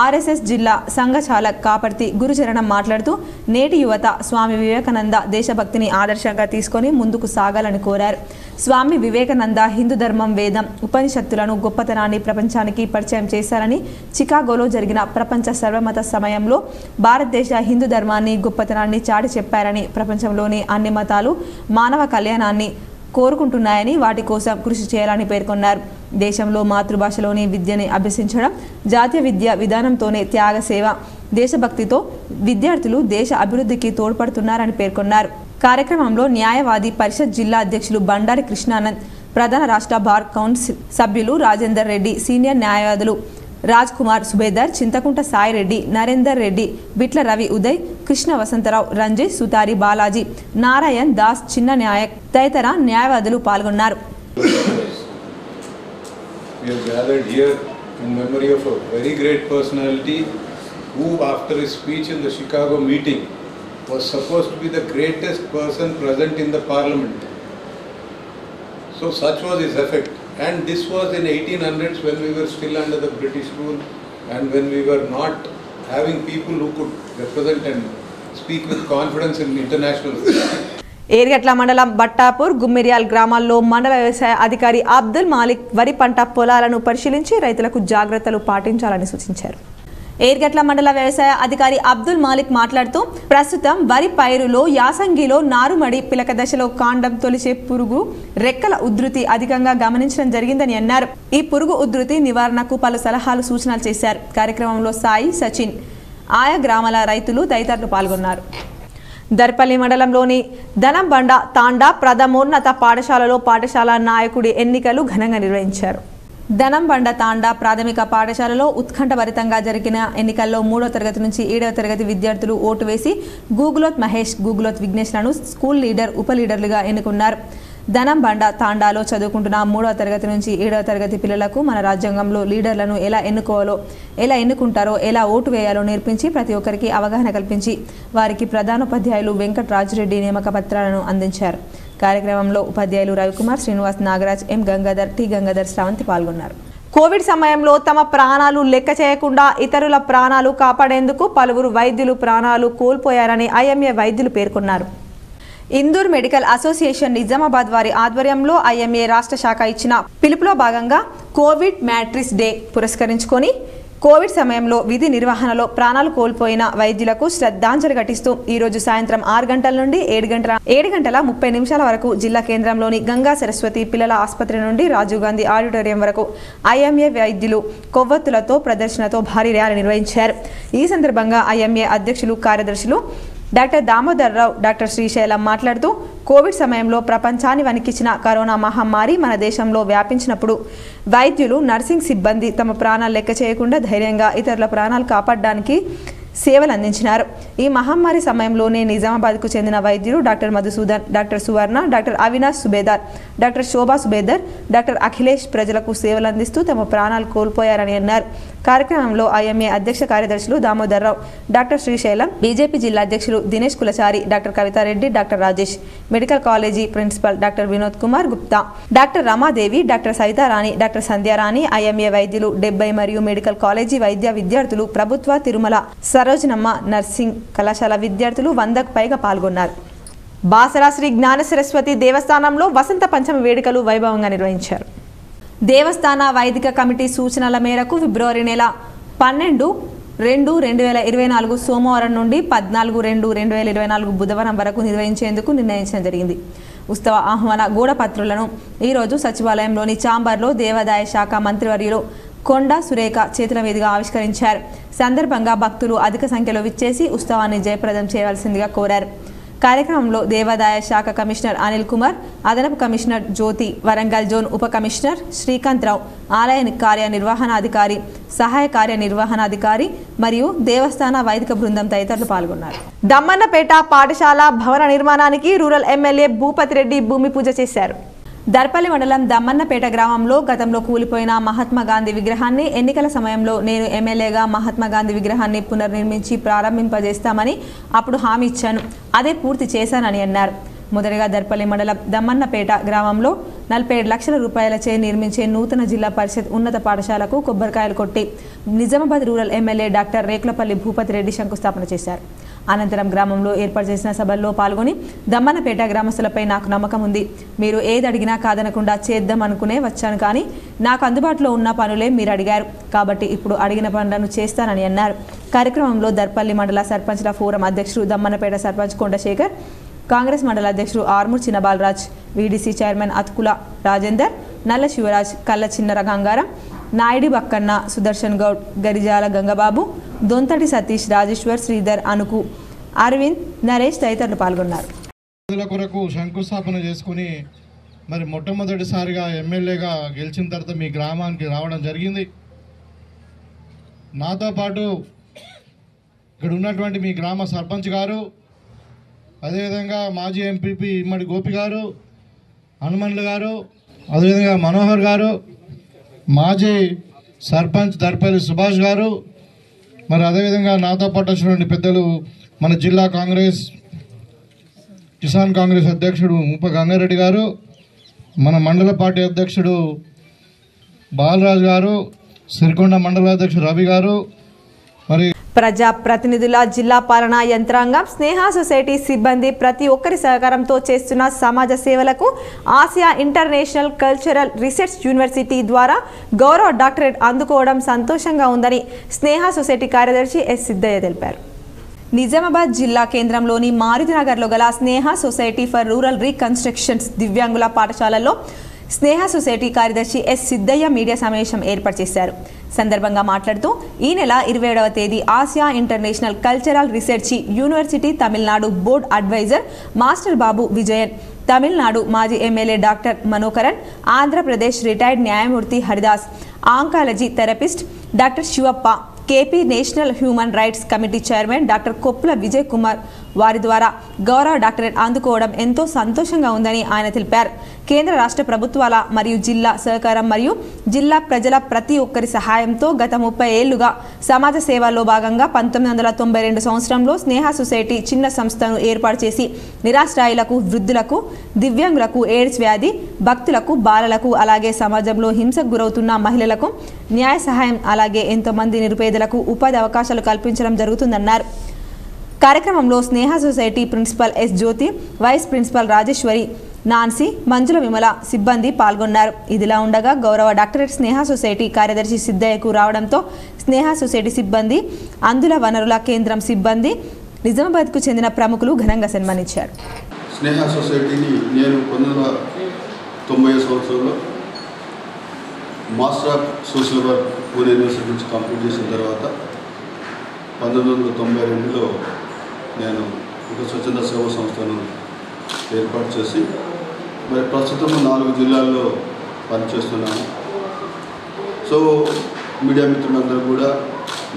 ఆర్ఎస్ఎస్ జిల్లా సంఘచాలక్ కాపర్తి గురుచరణం మాట్లాడుతూ నేటి యువత స్వామి వివేకానంద దేశభక్తిని ఆదర్శంగా తీసుకొని ముందుకు సాగాలని కోరారు. స్వామి వివేకానంద హిందూ ధర్మం, వేదం, ఉపనిషత్తులను గొప్పతనాన్ని ప్రపంచానికి పరిచయం చేశారని, చికాగోలో జరిగిన ప్రపంచ సర్వమత సమయంలో భారతదేశ హిందూ ధర్మాన్ని గొప్పతనాన్ని చాటి చెప్పారని, ప్రపంచంలోని అన్ని మతాలు మానవ కళ్యాణాన్ని కోరుకుంటున్నాయని, వాటి కోసం కృషి చేయాలని పేర్కొన్నారు. దేశంలో మాతృభాషలోని విద్యని అభ్యసించడం, జాతీయ విద్యా విధానంతోనే త్యాగ సేవ, దేశభక్తితో విద్యార్థులు దేశ అభివృద్ధికి తోడ్పడుతున్నారని పేర్కొన్నారు. కార్యక్రమంలో న్యాయవాది పరిషత్ జిల్లా అధ్యక్షులు బండారి కృష్ణానంద్, ప్రధాన రాష్ట్ర బార్ కౌన్సిల్ సభ్యులు రాజేందర్ రెడ్డి, సీనియర్ న్యాయవాదులు రాజ్ కుమార్ సుబేదర్, చింతకుంట సాయిరెడ్డి, నరేందర్ రెడ్డి, బిట్ల రవి ఉదయ్, కృష్ణ వసంతరావు, రంజిత్, సుతారి బాలాజీ, నారాయణ్ దాస్, చిన్న నాయక్ తదితర న్యాయవాదులు పాల్గొన్నారు. We are gathered here in memory of a very great personality who, after his speech in the Chicago meeting, was supposed to be the greatest person present in the parliament. So such was his effect. And this was in 1800s when we were still under the British rule and when we were not having people who could represent and speak with confidence in international affairs. Yergatla మండలం బట్టాపూర్, గుమ్మిర్యాల్ గ్రామాల్లో మండల వ్యవసాయ అధికారి అబ్దుల్ మాలిక్ వరి పంట పొలాలను పరిశీలించి రైతులకు జాగ్రత్తలు పాటించాలని సూచించారు. ఏర్గట్ల మండల వ్యవసాయ అధికారి అబ్దుల్ మాలిక్ మాట్లాడుతూ ప్రస్తుతం వరి పైరులో యాసంగిలో నారుమడి పిలక దశలో కాండం తొలిచే పురుగు రెక్కల ఉధృతి అధికంగా గమనించడం జరిగిందని అన్నారు. ఈ పురుగు ఉధృతి నివారణకు పలు సలహాలు, సూచనలు చేశారు. కార్యక్రమంలో సాయి, సచిన్, ఆయా గ్రామాల రైతులు తదితరులు పాల్గొన్నారు. దర్పల్లి మండలంలోని ధనంబండ తాండా ప్రథమోన్నత పాఠశాలలో పాఠశాల నాయకుడి ఎన్నికలు ఘనంగా నిర్వహించారు. ధనంబండ తాండా ప్రాథమిక పాఠశాలలో ఉత్కంఠభరితంగా జరిగిన ఎన్నికల్లో 3వ తరగతి నుంచి 7వ తరగతి విద్యార్థులు ఓటు వేసి గూగులోత్ మహేష్, గూగులోత్ విఘ్నేష్లను స్కూల్ లీడర్, ఉప లీడర్లుగా ఎన్నుకున్నారు. ధనంబండ తాండాలో చదువుకుంటున్న 3వ తరగతి నుంచి 7వ తరగతి పిల్లలకు మన రాజ్యాంగంలో లీడర్లను ఎలా ఎన్నుకోవాలో, ఎలా ఎన్నుకుంటారో, ఎలా ఓటు వేయాలో నేర్పించి ప్రతి ఒక్కరికి అవగాహన కల్పించి వారికి ప్రధానోపాధ్యాయులు వెంకటరాజరెడ్డి నియామక పత్రాలను అందించారు. కార్యక్రమంలో ఉపాధ్యాయులు రవికుమార్, శ్రీనివాస్, నాగరాజ్, ఎం గంగాధర్, టి గంగాధర్, శ్రవంతి పాల్గొన్నారు. కోవిడ్ సమయంలో తమ ప్రాణాలు లెక్క చేయకుండా ఇతరుల ప్రాణాలు కాపాడేందుకు పలువురు వైద్యులు ప్రాణాలు కోల్పోయారని ఐఎంఏ వైద్యులు పేర్కొన్నారు. ఇందూర్ మెడికల్ అసోసియేషన్ నిజామాబాద్ వారి ఆధ్వర్యంలో ఐఎంఏ రాష్ట్ర శాఖ ఇచ్చిన పిలుపులో భాగంగా కోవిడ్ మ్యాట్రిక్స్ డే పురస్కరించుకొని కోవిడ్ సమయంలో విధి నిర్వహణలో ప్రాణాలు కోల్పోయిన వైద్యులకు శ్రద్ధాంజలి ఘటిస్తూ ఈ రోజు సాయంత్రం 6 గంటల నుండి 7 గంటల 30 నిమిషాల వరకు జిల్లా కేంద్రంలోని గంగా సరస్వతి పిల్లల ఆసుపత్రి నుండి రాజీవ్ గాంధీ ఆడిటోరియం వరకు ఐఎంఏ వైద్యులు కొవ్వొత్తులతో ప్రదర్శనతో భారీ ర్యాలీ నిర్వహించారు. ఈ సందర్భంగా ఐఎంఏ అధ్యక్షులు కార్యదర్శులు డాక్టర్ దామోదర్ రావు, డాక్టర్ శ్రీశైలం మాట్లాడుతూ కోవిడ్ సమయంలో ప్రపంచాన్ని వణికించిన కరోనా మహమ్మారి మన దేశంలో వ్యాపించినప్పుడు వైద్యులు, నర్సింగ్ సిబ్బంది తమ ప్రాణాలు లెక్క చేయకుండా ధైర్యంగా ఇతరుల ప్రాణాలు కాపాడడానికి సేవలు అందించినారు. ఈ మహమ్మారి సమయంలోనే నిజామాబాద్కు చెందిన వైద్యులు డాక్టర్ మధుసూదన్, డాక్టర్ సువర్ణ, డాక్టర్ అవినాష్ సుబేదార్, డాక్టర్ శోభా సుబేదార్, డాక్టర్ అఖిలేష్ ప్రజలకు సేవలు అందిస్తూ తమ ప్రాణాలు కోల్పోయారని అన్నారు. కార్యక్రమంలో ఐఎంఏ అధ్యక్ష కార్యదర్శులు దామోదర్ రావు, డాక్టర్ శ్రీశైలం, బీజేపీ జిల్లా అధ్యక్షులు Dinesh Kulachari, doctor Kavitha Reddy, doctor Rajesh, medical college principal doctor Vinod Kumar Gupta, doctor Ramadevi, doctor Savitharani, doctor Sandhyarani, IMA వైద్యులు 70 మరియు మెడికల్ కాలేజీ విద్యార్థులు, ప్రభుత్వ తిరుమల సరోజనమ్మ నర్సింగ్ కళాశాల విద్యార్థులు 100కు పైగా పాల్గొన్నారు. బాసరా శ్రీ జ్ఞాన సరస్వతి దేవస్థానంలో వసంత పంచమి వేడుకలు వైభవంగా నిర్వహించారు. దేవస్థాన వైదిక కమిటీ సూచనల మేరకు ఫిబ్రవరి నెల 12/2/2024 సోమవారం నుండి 14/2/2024 బుధవారం వరకు నిర్వహించేందుకు నిర్ణయించడం జరిగింది. ఉత్సవ ఆహ్వాన గోడపత్రులను ఈరోజు సచివాలయంలోని చాంబర్లో దేవాదాయ శాఖ మంత్రివర్యులు కొండా సురేఖ చేతుల మీదుగా ఆవిష్కరించారు. సందర్భంగా భక్తులు అధిక సంఖ్యలో విచ్చేసి ఉత్సవాన్ని జయప్రదం చేయవలసిందిగా కోరారు. కార్యక్రమంలో దేవాదాయ శాఖ కమిషనర్ అనిల్ కుమార్, అదనపు కమిషనర్ జ్యోతి, వరంగల్ జోన్ ఉప కమిషనర్ శ్రీకాంత్ రావు, ఆలయ కార్యనిర్వహణాధికారి, సహాయ కార్యనిర్వహణాధికారి మరియు దేవస్థాన వైదిక బృందం తదితరులు పాల్గొన్నారు. దమ్మన్నపేట పాఠశాల భవన నిర్మాణానికి రూరల్ ఎమ్మెల్యే భూపతి రెడ్డి భూమి పూజ చేశారు. దర్పల్లి మండలం దమ్మన్నపేట గ్రామంలో గతంలో కూలిపోయిన మహాత్మా గాంధీ విగ్రహాన్ని ఎన్నికల సమయంలో నేను ఎమ్మెల్యేగా మహాత్మా గాంధీ విగ్రహాన్ని పునర్నిర్మించి ప్రారంభింపజేస్తామని అప్పుడు హామీ ఇచ్చాను. అదే పూర్తి చేశానని అన్నారు. మొదటగా దర్పల్లి మండలం దమ్మన్నపేట గ్రామంలో 47 లక్షల రూపాయలచే నిర్మించే నూతన జిల్లా పరిషత్ ఉన్నత పాఠశాలకు కొబ్బరికాయలు కొట్టి Nizamabad rural MLA doctor Rekulapalli Bhupathi Reddy శంకుస్థాపన చేశారు. అనంతరం గ్రామంలో ఏర్పాటు చేసిన సభల్లో పాల్గొని దమ్మన్నపేట గ్రామస్తులపై నాకు నమ్మకం ఉంది, మీరు ఏది అడిగినా కాదనకుండా చేద్దాం అనుకునే వచ్చాను, కానీ నాకు అందుబాటులో ఉన్న పనులే మీరు అడిగారు, కాబట్టి ఇప్పుడు అడిగిన పనులను చేస్తానని అన్నారు. కార్యక్రమంలో దర్పల్లి మండల సర్పంచ్ల ఫోరం అధ్యక్షుడు దమ్మన్నపేట సర్పంచ్ కొండశేఖర్, కాంగ్రెస్ మండల అధ్యక్షుడు ఆర్మూర్ చిన్నబాలరాజ్, వీడీసీ చైర్మన్ అతుకుల రాజేందర్, నల్ల శివరాజ్, కల్ల చిన్నర గంగారం, నాయుడి బక్కన్న, సుదర్శన్ గౌడ్, గరిజాల గంగబాబు, దొంతటి సతీష్, రాజేశ్వర్, శ్రీధర్, అనుకు, అరవింద్, నరేష్ తదితరులు పాల్గొన్నారు. కొరకు శంకుస్థాపన చేసుకుని మరి మొట్టమొదటిసారిగా ఎమ్మెల్యేగా గెలిచిన తర్వాత మీ గ్రామానికి రావడం జరిగింది. నాతో పాటు ఇక్కడ ఉన్నటువంటి మీ గ్రామ సర్పంచ్ గారు, అదేవిధంగా మాజీ ఎంపీపీ ఇమ్మడి గోపి గారు, హనుమన్లు గారు, అదేవిధంగా మనోహర్ గారు, మాజీ సర్పంచ్ దర్పల్లి సుభాష్ గారు, మరి అదేవిధంగా నాతో పాటు వచ్చినటువంటి పెద్దలు మన జిల్లా కాంగ్రెస్ కిసాన్ కాంగ్రెస్ అధ్యక్షుడు ఉప గంగారెడ్డి గారు, మన మండల పార్టీ అధ్యక్షుడు బాలరాజు గారు, సిరికొండ మండల అధ్యక్షుడు రవి గారు, మరి ప్రజా ప్రతినిధుల, జిల్లా పాలనా యంత్రాంగం, స్నేహ సొసైటీ సిబ్బంది ప్రతి ఒక్కరి సహకారంతో చేస్తున్న సమాజ సేవలకు Asia international cultural research university ద్వారా గౌరవ డాక్టరేట్ అందుకోవడం సంతోషంగా ఉందని స్నేహ సొసైటీ కార్యదర్శి ఎస్ సిద్ధయ్య తెలిపారు. నిజామాబాద్ జిల్లా కేంద్రంలోని మారుతినగర్లో గల Sneha society for rural reconstructions దివ్యాంగుల పాఠశాలలో స్నేహ సొసైటీ కార్యదర్శి ఎస్ సిద్ధయ్య మీడియా సమావేశం ఏర్పాటు చేశారు. సందర్భంగా మాట్లాడుతూ ఈ నెల 27వ తేదీ Asia international cultural research university Tamil Nadu board adviser master Babu Vijayan, Tamil Nadu మాజీ MLA doctor Manokaran, Andhra Pradesh retired న్యాయమూర్తి Haridas, oncology therapist doctor Shivappa, KP national human rights committee chairman doctor Koppula Vijay Kumar, వారి ద్వారా గౌరవ డాక్టరేట్ అందుకోవడం ఎంతో సంతోషంగా ఉందని ఆయన తెలిపారు. కేంద్ర రాష్ట్ర ప్రభుత్వాల మరియు జిల్లా సహకారం మరియు జిల్లా ప్రజల ప్రతి ఒక్కరి సహాయంతో గత 30 ఏళ్లుగా సమాజ సేవల్లో భాగంగా 1992 సంవత్సరంలో స్నేహ సొసైటీ చిన్న సంస్థను ఏర్పాటు చేసి నిరాశ్రయులకు, వృద్ధులకు, దివ్యాంగులకు, ఎయిడ్స్ వ్యాధి భక్తులకు, బాలలకు, అలాగే సమాజంలో హింసకు గురవుతున్న మహిళలకు న్యాయ సహాయం, అలాగే ఎంతోమంది నిరుపేదలకు ఉపాధి అవకాశాలు కల్పించడం జరుగుతుందన్నారు. కార్యక్రమంలో స్నేహ సొసైటీ ప్రిన్సిపల్ ఎస్ జ్యోతి, వైస్ ప్రిన్సిపల్ రాజేశ్వరి, నాన్సీ, మంజుల విమల సిబ్బంది పాల్గొన్నారు. ఇదిలా ఉండగా గౌరవ డాక్టరేట్ స్నేహ సొసైటీ కార్యదర్శి సిద్ధయ్యకు రావడంతో స్నేహ సొసైటీ సిబ్బంది, అందుల వనరుల కేంద్రం సిబ్బంది, నిజామాబాద్కు చెందిన ప్రముఖులు ఘనంగా సన్మానించారు. స్నేహ సొసైటీని నేను 1990 సంవత్సరంలో master of social work Pune university నుంచి కంప్లీట్ చేసిన తర్వాత 1992లో నేను ఒక స్వచ్ఛంద సేవా సంస్థను ఏర్పాటు చేసి మరి ప్రస్తుతం 4 జిల్లాల్లో పనిచేస్తున్నాను. సో మీడియా మిత్రులందరూ కూడా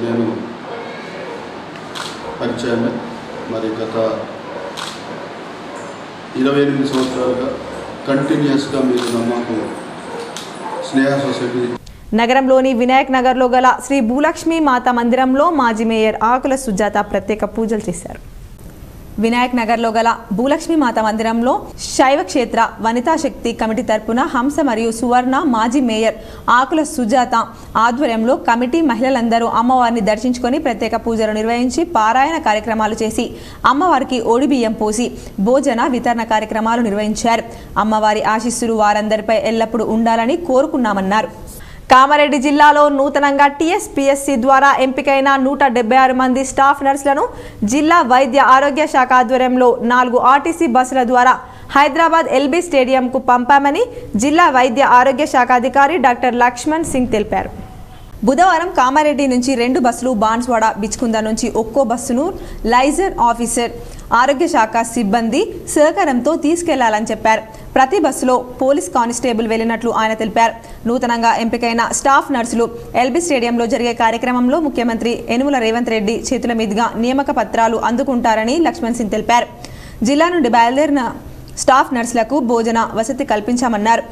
నేను పరిచయమే. మరి గత 28 సంవత్సరాలుగా కంటిన్యూస్గా మీరు మాకు స్నేహ సొసైటీ నగరంలోని వినాయక్ నగర్లో గల శ్రీ భూలక్ష్మి మాత మందిరంలో మాజీ మేయర్ ఆకుల సుజాత ప్రత్యేక పూజలు చేశారు. వినాయక్ నగర్లో గల భూలక్ష్మి మాత మందిరంలో శైవ క్షేత్ర వనితా శక్తి కమిటీ తరపున హంస మరియు సువర్ణ మాజీ మేయర్ ఆకుల సుజాత ఆధ్వర్యంలో కమిటీ మహిళలందరూ అమ్మవారిని దర్శించుకొని ప్రత్యేక పూజలు నిర్వహించి పారాయణ కార్యక్రమాలు చేసి అమ్మవారికి ఓడిబియ్యం పోసి భోజన వితరణ కార్యక్రమాలు నిర్వహించారు. అమ్మవారి ఆశీస్సులు వారందరిపై ఎల్లప్పుడూ ఉండాలని కోరుకున్నామన్నారు. కామారెడ్డి జిల్లాలో నూతనంగా టీఎస్పీఎస్సీ ద్వారా ఎంపికైన 176 మంది స్టాఫ్ నర్సులను జిల్లా వైద్య ఆరోగ్య శాఖ ఆధ్వర్యంలో 4 ఆర్టీసీ బస్సుల ద్వారా హైదరాబాద్ ఎల్బీ స్టేడియంకు పంపామని జిల్లా వైద్య ఆరోగ్య శాఖ అధికారి డాక్టర్ లక్ష్మణ్ సింగ్ తెలిపారు. బుధవారం కామారెడ్డి నుంచి 2 బస్సులు, బాన్స్వాడ, బిచ్కుంద నుంచి ఒక్కో బస్సును లైజర్ ఆఫీసర్, ఆరోగ్య శాఖ సిబ్బంది సహకారంతో తీసుకెళ్లాలని చెప్పారు. ప్రతి బస్సులో పోలీస్ కానిస్టేబుల్ వెళ్లినట్లు ఆయన తెలిపారు. నూతనంగా ఎంపికైన స్టాఫ్ నర్సులు ఎల్బీ స్టేడియంలో జరిగే కార్యక్రమంలో ముఖ్యమంత్రి యనుమల రేవంత్ రెడ్డి చేతుల మీదుగా నియామక పత్రాలు అందుకుంటారని లక్ష్మణ్ సింగ్ తెలిపారు. జిల్లా నుండి బయలుదేరిన స్టాఫ్ నర్సులకు భోజన వసతి కల్పించామన్నారు.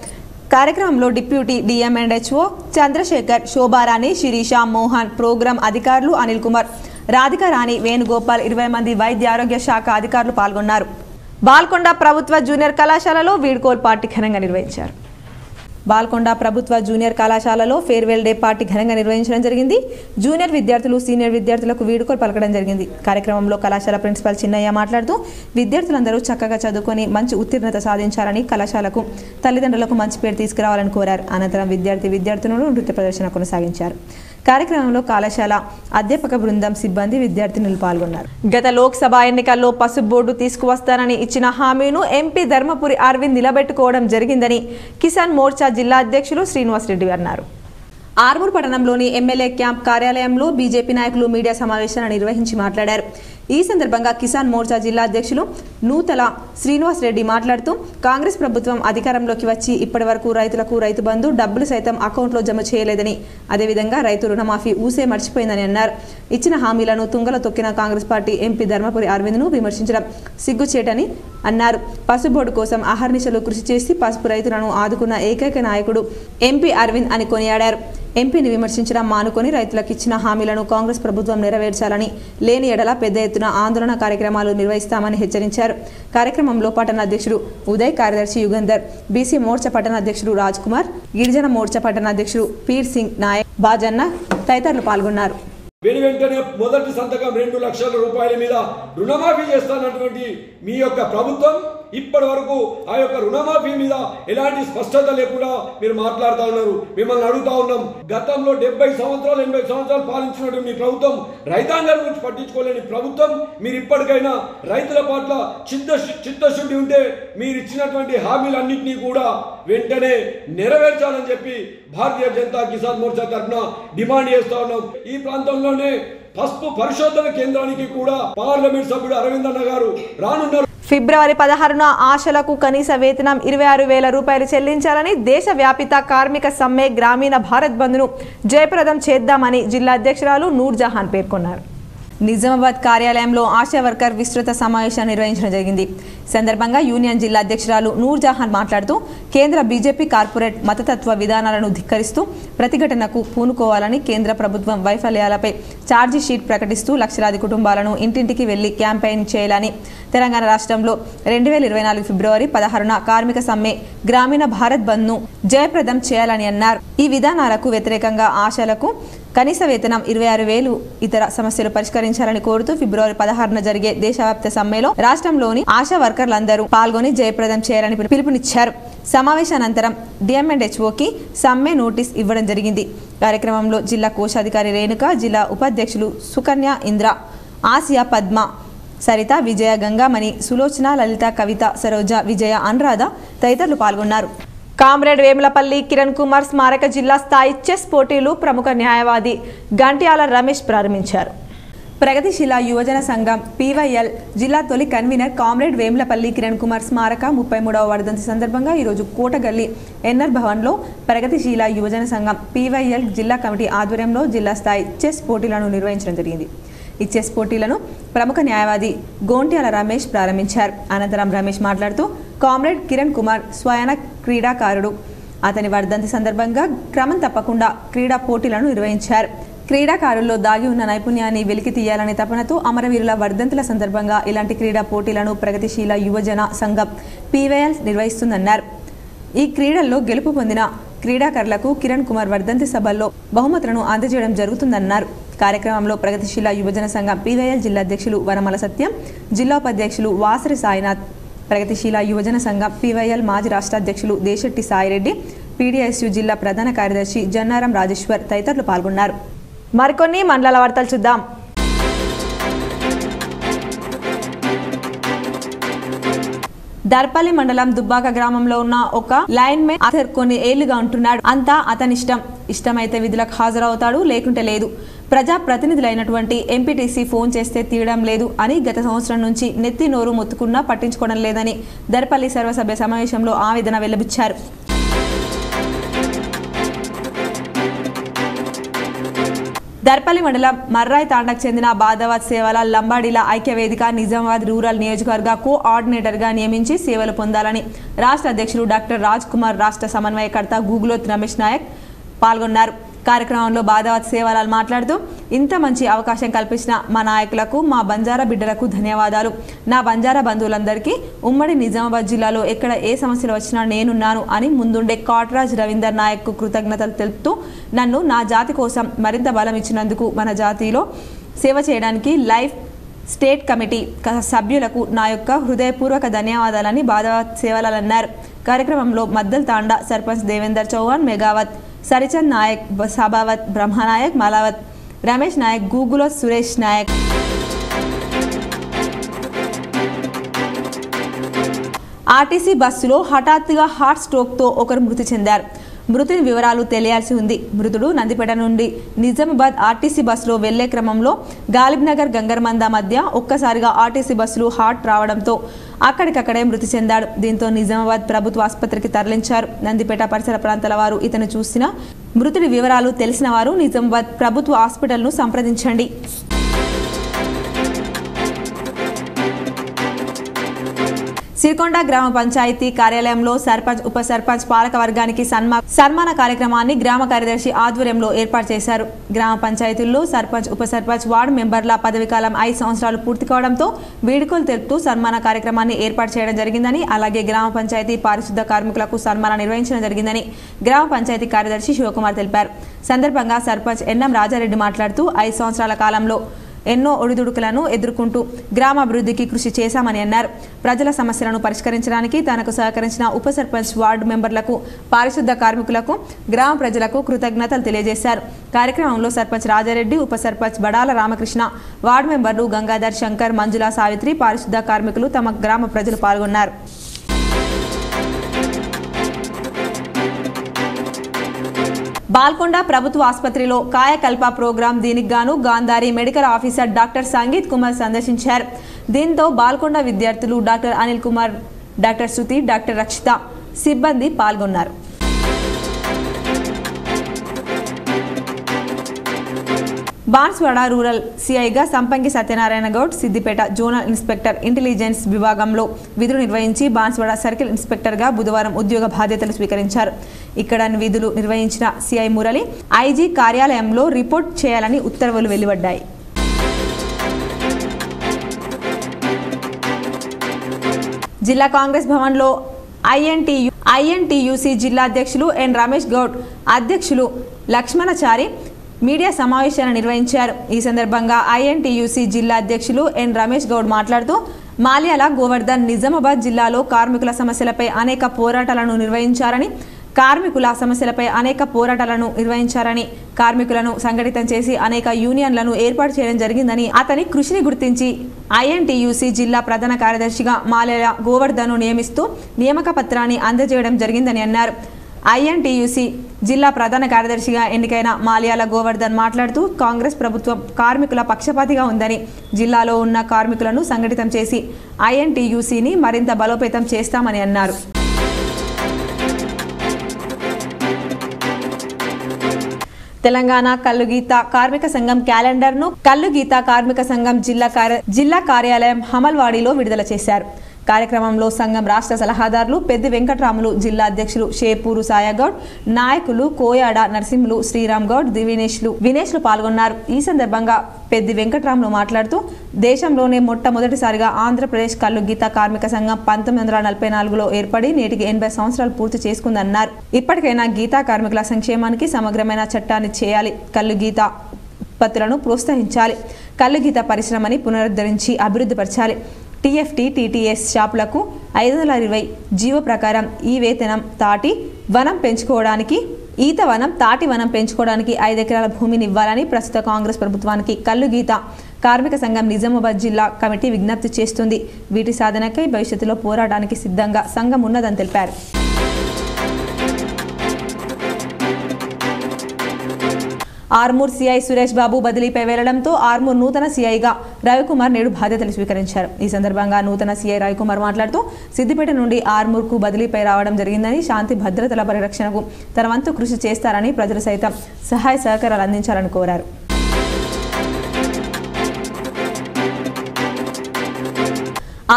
కార్యక్రమంలో deputy DM and HO Chandrashekar, Shobharani, Sirisha, Mohan, programme అధికారులు అనిల్ కుమార్, రాధికా రాణి, వేణుగోపాల్, 20 మంది వైద్య ఆరోగ్య శాఖ అధికారులు పాల్గొన్నారు. బాల్కొండ ప్రభుత్వ జూనియర్ కళాశాలలో వీడ్కోల్ పార్టీ ఘనంగా నిర్వహించారు. బాల్కొండ ప్రభుత్వ జూనియర్ కళాశాలలో ఫేర్వెల్ డే పార్టీ ఘనంగా నిర్వహించడం జరిగింది. జూనియర్ విద్యార్థులు, సీనియర్ విద్యార్థులకు వీడ్కోలు పలకడం జరిగింది. కార్యక్రమంలో కళాశాల ప్రిన్సిపల్ చిన్నయ్య మాట్లాడుతూ విద్యార్థులందరూ చక్కగా చదువుకొని మంచి ఉత్తీర్ణత సాధించాలని, కళాశాలకు తల్లిదండ్రులకు మంచి పేరు తీసుకురావాలని కోరారు. అనంతరం విద్యార్థులు నృత్య ప్రదర్శన కొనసాగించారు. కార్యక్రమంలో కళాశాల అధ్యాపక బృందం, సిబ్బంది, విద్యార్థినులు పాల్గొన్నారు. గత లోక్సభ ఎన్నికల్లో పసుపు బోర్డు తీసుకువస్తానని ఇచ్చిన హామీను ఎంపీ ధర్మపురి అరవింద్ నిలబెట్టుకోవడం జరిగిందని కిసాన్ మోర్చా జిల్లా అధ్యక్షులు శ్రీనివాస్ రెడ్డి అన్నారు. ఆర్మూర్ పట్టణంలోని ఎమ్మెల్యే క్యాంప్ కార్యాలయంలో బీజేపీ నాయకులు మీడియా సమావేశాన్ని నిర్వహించి మాట్లాడారు. ఈ సందర్భంగా కిసాన్ మోర్చా జిల్లా అధ్యక్షులు నూతల శ్రీనివాస్ రెడ్డి మాట్లాడుతూ కాంగ్రెస్ ప్రభుత్వం అధికారంలోకి వచ్చి ఇప్పటి వరకు రైతులకు రైతు బంధు డబ్బులు సైతం అకౌంట్లో జమ చేయలేదని, అదేవిధంగా రైతు రుణమాఫీ ఊసే మర్చిపోయిందని అన్నారు. ఇచ్చిన హామీలను తుంగలో తొక్కిన కాంగ్రెస్ పార్టీ ఎంపీ ధర్మపురి అరవింద్ను విమర్శించడం సిగ్గుచేటని అన్నారు. పసుపు బోర్డు కోసం అహర్నిశలు కృషి చేసి పసుపు రైతులను ఆదుకున్న ఏకైక నాయకుడు ఎంపీ అరవింద్ అని కొనియాడారు. ఎంపీని విమర్శించడం మానుకొని రైతులకు ఇచ్చిన హామీలను కాంగ్రెస్ ప్రభుత్వం నెరవేర్చాలని, లేని ఎడల పెద్ద ఎత్తున ఆందోళన కార్యక్రమాలు నిర్వహిస్తామని హెచ్చరించారు. కార్యక్రమంలో పట్టణ అధ్యక్షుడు ఉదయ్, కార్యదర్శి యుగంధర్, బీసీ మోర్చా పట్టణ అధ్యక్షుడు రాజ్ కుమార్, గిరిజన మోర్చా పట్టణ అధ్యక్షుడు పీర్ సింగ్ నాయక్, బాజన్న తదితరులు పాల్గొన్నారు. వెంటనే మొదటి సంతకం 2 లక్షల రూపాయల మీద రుణమాఫీ చేస్తున్నటువంటి మీ యొక్క ప్రభుత్వం ఇప్పటి వరకు ఆ యొక్క రుణమాఫీ మీద ఎలాంటి స్పష్టత లేకుండా మీరు మాట్లాడుతూ ఉన్నారు. మిమ్మల్ని అడుగుతా ఉన్నాం, గతంలో 70 సంవత్సరాలు 80 సంవత్సరాలు పాలించినటువంటి మీ ప్రభుత్వం రైతాంగం గురించి పట్టించుకోలేని ప్రభుత్వం, మీరు ఇప్పటికైనా రైతుల పట్ల చిత్తశుద్ధి ఉంటే మీరు ఇచ్చినటువంటి హామీలన్నింటినీ కూడా వెంటనే నెరవేర్చాలని చెప్పి భారతీయ జనతా కిసాన్ మోర్చా తరఫున డిమాండ్ చేస్తా ఉన్నాం. ఈ ప్రాంతంలోనే పసుపు పరిశోధన కేంద్రానికి కూడా పార్లమెంట్ సభ్యుడు అరవింద్ అన్న గారు రానున్నారు. ఫిబ్రవరి 16న ఆశలకు కనీస వేతనం 26,000 రూపాయలు చెల్లించాలని దేశవ్యాపిత కార్మిక సమ్మె గ్రామీణ భారత్ బంద్ను జయప్రదం చేద్దామని జిల్లా అధ్యక్షురాలు నూర్జహాన్ పేర్కొన్నారు. నిజామాబాద్ కార్యాలయంలో ఆశా వర్కర్ విస్తృత సమావేశం నిర్వహించడం జరిగింది. సందర్భంగా యూనియన్ జిల్లా అధ్యక్షురాలు నూర్జహాన్ మాట్లాడుతూ కేంద్ర బీజేపీ కార్పొరేట్ మతతత్వ విధానాలను ధిక్కరిస్తూ ప్రతిఘటనకు పూనుకోవాలని, కేంద్ర ప్రభుత్వం వైఫల్యాలపై ఛార్జీ షీట్ ప్రకటిస్తూ లక్షలాది కుటుంబాలను ఇంటింటికి వెళ్లి క్యాంపెయిన్ చేయాలని, తెలంగాణ రాష్ట్రంలో 2024 ఫిబ్రవరి 16న కార్మిక సమ్మె గ్రామీణ భారత్ బంద్ను జయప్రదం చేయాలని అన్నారు. ఈ విధానాలకు వ్యతిరేకంగా ఆశాలకు కనీస వేతనం 26,000, ఇతర సమస్యలు పరిష్కరించాలని కోరుతూ ఫిబ్రవరి 16న జరిగే దేశవ్యాప్త సమ్మెలో రాష్ట్రంలోని ఆశా వర్కర్లందరూ పాల్గొని జయప్రదం చేయాలని పిలుపునిచ్చారు. సమావేశానంతరం డిఎంఎండ్హెచ్ఓకి సమ్మె నోటీస్ ఇవ్వడం జరిగింది. కార్యక్రమంలో జిల్లా కోశాధికారి రేణుక, జిల్లా ఉపాధ్యక్షులు సుకన్య, ఇంద్ర, ఆసియా, పద్మ, సరిత, విజయ, గంగామణి, సులోచన, లలిత, కవిత, సరోజ, విజయ, అనురాధ తదితరులు పాల్గొన్నారు. కామ్రేడ్ వేములపల్లి కిరణ్ కుమార్ స్మారక జిల్లా స్థాయి చెస్ పోటీలు ప్రముఖ న్యాయవాది గంట్యాల రమేష్ ప్రారంభించారు. ప్రగతిశీల యువజన సంఘం PYL జిల్లా తొలి కన్వీనర్ కామ్రేడ్ వేములపల్లి కిరణ్ కుమార్ స్మారక 33వ వర్ధంతి సందర్భంగా ఈరోజు కోటగల్లి ఎన్ఆర్ భవన్లో ప్రగతిశీల యువజన సంఘం PYL జిల్లా కమిటీ ఆధ్వర్యంలో జిల్లా స్థాయి చెస్ పోటీలను నిర్వహించడం జరిగింది. ఈ చెస్ పోటీలను ప్రముఖ న్యాయవాది గోంట్యాల రమేష్ ప్రారంభించారు. అనంతరం రమేష్ మాట్లాడుతూ కామ్రేడ్ కిరణ్ కుమార్ స్వయన క్రీడాకారుడు. అతని వర్ధంతి సందర్భంగా క్రమం తప్పకుండా క్రీడా పోటీలను నిర్వహించారు. క్రీడాకారుల్లో దాగి ఉన్న నైపుణ్యాన్ని వెలికి తీయాలనే తపనతో అమరవీరుల వర్ధంతుల సందర్భంగా ఇలాంటి క్రీడా పోటీలను ప్రగతిశీల యువజన సంఘం PYL నిర్వహిస్తుందన్నారు. ఈ క్రీడల్లో గెలుపు పొందిన క్రీడాకారులకు కిరణ్ కుమార్ వర్ధంతి సభల్లో బహుమతులను అందజేయడం జరుగుతుందన్నారు. కార్యక్రమంలో ప్రగతిశీల యువజన సంఘం PYL జిల్లా అధ్యక్షులు వనమల సత్యం, జిల్లా ఉపాధ్యక్షులు వాసరి సాయినాథ్, ప్రగతిశీల యువజన సంఘం PYL మాజీ రాష్ట్ర అధ్యక్షులు దేశెట్టి సాయిరెడ్డి, PDSU జిల్లా ప్రధాన కార్యదర్శి జన్నారం రాజేశ్వర్ తదితరులు పాల్గొన్నారు. మరికొన్ని మండల వార్తలు చూద్దాం. దర్పల్లి మండలం దుబ్బాక గ్రామంలో ఉన్న ఒక లైన్ మ్యాన్ అతను కొన్ని ఏళ్లుగా ఉంటున్నాడు. అంతా అతని ఇష్టమైతే విధులకు హాజరవుతాడు, లేకుంటే లేదు. ప్రజా ప్రతినిధులైనటువంటి ఎంపీటీసీ ఫోన్ చేస్తే తీయడం లేదు అని గత సంవత్సరం నుంచి నెత్తి నోరు మొత్తుకున్నా పట్టించుకోవడం లేదని దర్పల్లి సర్వసభ్య సమావేశంలో ఆవేదన వెల్లబుచ్చారు. దర్పల్లి మండలం మర్రాయ్ తాండాకు చెందిన బాదావత్ సేవల లంబాడీల ఐక్యవేదిక నిజామాబాద్ రూరల్ నియోజకవర్గ కోఆర్డినేటర్గా నియమించి సేవలు పొందాలని రాష్ట్ర అధ్యక్షులు డాక్టర్ రాజ్ కుమార్, రాష్ట్ర సమన్వయకర్త గూగులోత్ రమేష్ నాయక్ పాల్గొన్నారు. కార్యక్రమంలో బాదావత్ సేవలాల్ మాట్లాడుతూ ఇంత మంచి అవకాశం కల్పించిన మా నాయకులకు, మా బంజారా బిడ్డలకు ధన్యవాదాలు. నా బంజారా బంధువులందరికీ ఉమ్మడి నిజామాబాద్ జిల్లాలో ఎక్కడ ఏ సమస్యలు వచ్చినా నేనున్నాను అని ముందుండే కాట్రాజ్ రవీందర్ నాయక్కు కృతజ్ఞతలు తెలుపుతూ నన్ను నా జాతి కోసం మరింత బలం ఇచ్చినందుకు మన జాతిలో సేవ చేయడానికి లైఫ్ స్టేట్ కమిటీ సభ్యులకు నా యొక్క హృదయపూర్వక ధన్యవాదాలని బాదావత్ సేవలాల్ అన్నారు. కార్యక్రమంలో మద్దల్ తాండా సర్పంచ్ దేవేందర్ చౌహాన్, మెగావత్ సరిచంద్ నాయక్, సభావత్ బ్రహ్మనాయక్, మలావత్ రమేష్ నాయక్, గూగులో సురేష్ నాయక్, ఆర్టీసీ బస్సులో హఠాత్తుగా హార్ట్ స్ట్రోక్తో ఒకరు మృతి చెందారు. మృతుని వివరాలు తెలియాల్సి ఉంది. మృతుడు నందిపేట నుండి నిజామాబాద్ ఆర్టీసీ బస్సులో వెళ్లే క్రమంలో గాలిబ్ నగర్ గంగర్మంద మధ్య ఒక్కసారిగా ఆర్టీసీ బస్సులు హార్ట్ రావడంతో అక్కడికక్కడే మృతి చెందాడు. దీంతో నిజామాబాద్ ప్రభుత్వ ఆసుపత్రికి తరలించారు. నందిపేట పరిసర ప్రాంతాల వారు ఇతను చూసిన మృతుడి వివరాలు తెలిసిన వారు నిజామాబాద్ ప్రభుత్వ హాస్పిటల్ను సంప్రదించండి. సిరికొండ గ్రామ పంచాయతీ కార్యాలయంలో సర్పంచ్, ఉప సర్పంచ్, పాలక వర్గానికి సన్మాన కార్యక్రమాన్ని గ్రామ కార్యదర్శి ఆధ్వర్యంలో ఏర్పాటు చేశారు. గ్రామ పంచాయతీల్లో సర్పంచ్, ఉప సర్పంచ్, వార్డు మెంబర్ల పదవీకాలం 5 సంవత్సరాలు పూర్తి కావడంతో వీడుకోలు తెలుపుతూ సన్మాన కార్యక్రమాన్ని ఏర్పాటు చేయడం జరిగిందని, అలాగే గ్రామ పంచాయతీ పారిశుద్ధ కార్మికులకు సన్మానం నిర్వహించడం జరిగిందని గ్రామ పంచాయతీ కార్యదర్శి శివకుమార్ తెలిపారు. సందర్భంగా సర్పంచ్ ఎన్ఎం రాజారెడ్డి మాట్లాడుతూ 5 సంవత్సరాల కాలంలో ఎన్నో ఒడిదుడుకులను ఎదుర్కొంటూ గ్రామాభివృద్ధికి కృషి చేశామని అన్నారు. ప్రజల సమస్యలను పరిష్కరించడానికి తనకు సహకరించిన ఉప సర్పంచ్, వార్డు మెంబర్లకు, పారిశుద్ధ కార్మికులకు, గ్రామ ప్రజలకు కృతజ్ఞతలు తెలియజేశారు. కార్యక్రమంలో సర్పంచ్ రాజారెడ్డి, ఉప సర్పంచ్ బడాల రామకృష్ణ, వార్డు మెంబర్లు గంగాధర్, శంకర్, మంజుల, సావిత్రి, పారిశుద్ధ కార్మికులు, తమ గ్రామ ప్రజలు పాల్గొన్నారు. బాల్కొండ ప్రభుత్వ ఆసుపత్రిలో కాయకల్ప ప్రోగ్రాం, దీనికి గాను Gandhari medical officer doctor sangeet Kumar సందర్శించారు. దీంతో బాల్కొండ విద్యార్థులు డాక్టర్ అనిల్ కుమార్, డాక్టర్ శృతి, డాక్టర్ రక్షిత సిబ్బంది పాల్గొన్నారు. బాన్స్వాడ రూరల్ సిఐగా సంపంగి Satyanarayana Goud Siddipet zonal inspector intelligence విభాగంలో విధులు నిర్వహించి బాన్స్వాడ సర్కిల్ ఇన్స్పెక్టర్గా బుధవారం ఉద్యోగ బాధ్యతలు స్వీకరించారు. ఇక్కడ విధులు నిర్వహించిన సిఐ మురళి ఐజీ కార్యాలయంలో రిపోర్ట్ చేయాలని ఉత్తర్వులు వెలువడ్డాయి. జిల్లా కాంగ్రెస్ భవన్లో ఐఎన్టీయూసీ జిల్లా అధ్యక్షులు ఎన్ రమేష్ గౌడ్ అధ్యక్షులు లక్ష్మణచారి మీడియా సమావేశాన్ని నిర్వహించారు. ఈ సందర్భంగా ఐఎన్టీయూసీ జిల్లా అధ్యక్షులు ఎన్ రమేష్ గౌడ్ మాట్లాడుతూ మాల్యాల గోవర్ధన్ నిజామాబాద్ జిల్లాలో కార్మికుల సమస్యలపై అనేక పోరాటాలను నిర్వహించారని కార్మికులను సంఘటితం చేసి అనేక యూనియన్లను ఏర్పాటు చేయడం జరిగిందని అతని కృషిని గుర్తించి ఐఎన్టీయూసీ జిల్లా ప్రధాన కార్యదర్శిగా మాల్యాల గోవర్ధన్ను నియమిస్తూ నియామక పత్రాన్ని అందజేయడం జరిగిందని అన్నారు. ఐఎన్టీయూసీ జిల్లా ప్రధాన కార్యదర్శిగా ఎన్నికైన మాల్యాల గోవర్ధన్ మాట్లాడుతూ కాంగ్రెస్ ప్రభుత్వం కార్మికుల పక్షపాతిగా ఉందని జిల్లాలో ఉన్న కార్మికులను సంఘటితం చేసి ఐఎన్టీయూసీని మరింత బలోపేతం చేస్తామని అన్నారు. తెలంగాణ కల్లుగీత కార్మిక సంఘం క్యాలెండర్ను కల్లుగీత కార్మిక సంఘం జిల్లా కార్యాలయం హమల్వాడిలో విడుదల చేశారు. కార్యక్రమంలో సంఘం రాష్ట్ర సలహాదారులు పెద్ది వెంకట్రాములు, జిల్లా అధ్యక్షులు షేపూరు సాయగౌడ్, నాయకులు కోయాడ నరసింహులు, శ్రీరామ్ గౌడ్, వినేష్లు పాల్గొన్నారు. ఈ సందర్భంగా పెద్ది వెంకట్రాములు మాట్లాడుతూ దేశంలోనే మొట్టమొదటిసారిగా ఆంధ్రప్రదేశ్ కల్లుగీత కార్మిక సంఘం 1944లో ఏర్పడి నేటికి 80 సంవత్సరాలు పూర్తి చేసుకుందన్నారు. ఇప్పటికైనా గీతా కార్మికుల సంక్షేమానికి సమగ్రమైన చట్టాన్ని చేయాలి, కల్లుగీత ఉత్పత్తులను ప్రోత్సహించాలి, కల్లుగీత పరిశ్రమని పునరుద్ధరించి అభివృద్ధిపరచాలి. టీఎఫ్టీ టీటీఎస్ షాపులకు 520 జీవో ప్రకారం ఈ వేతనం తాటి వనం పెంచుకోవడానికి 5 ఎకరాల భూమిని ఇవ్వాలని ప్రస్తుత కాంగ్రెస్ ప్రభుత్వానికి కల్లుగీత కార్మిక సంఘం నిజామాబాద్ జిల్లా కమిటీ విజ్ఞప్తి చేస్తుంది. వీటి సాధనకై భవిష్యత్తులో పోరాటానికి సిద్ధంగా సంఘం ఉన్నదని తెలిపారు. ఆర్మూర్ సిఐ సురేష్ బాబు బదిలీపై వెళ్లడంతో ఆర్మూర్ నూతన సిఐగా రవికుమార్ నేడు బాధ్యతలు స్వీకరించారు. ఈ సందర్భంగా నూతన సిఐ రవికుమార్ మాట్లాడుతూ సిద్దిపేట నుండి ఆర్మూర్కు బదిలీపై రావడం జరిగిందని, శాంతి భద్రతల పరిరక్షణకు తన వంతు కృషి చేస్తారని, ప్రజలు సైతం సహాయ సహకారాలు అందించాలని కోరారు.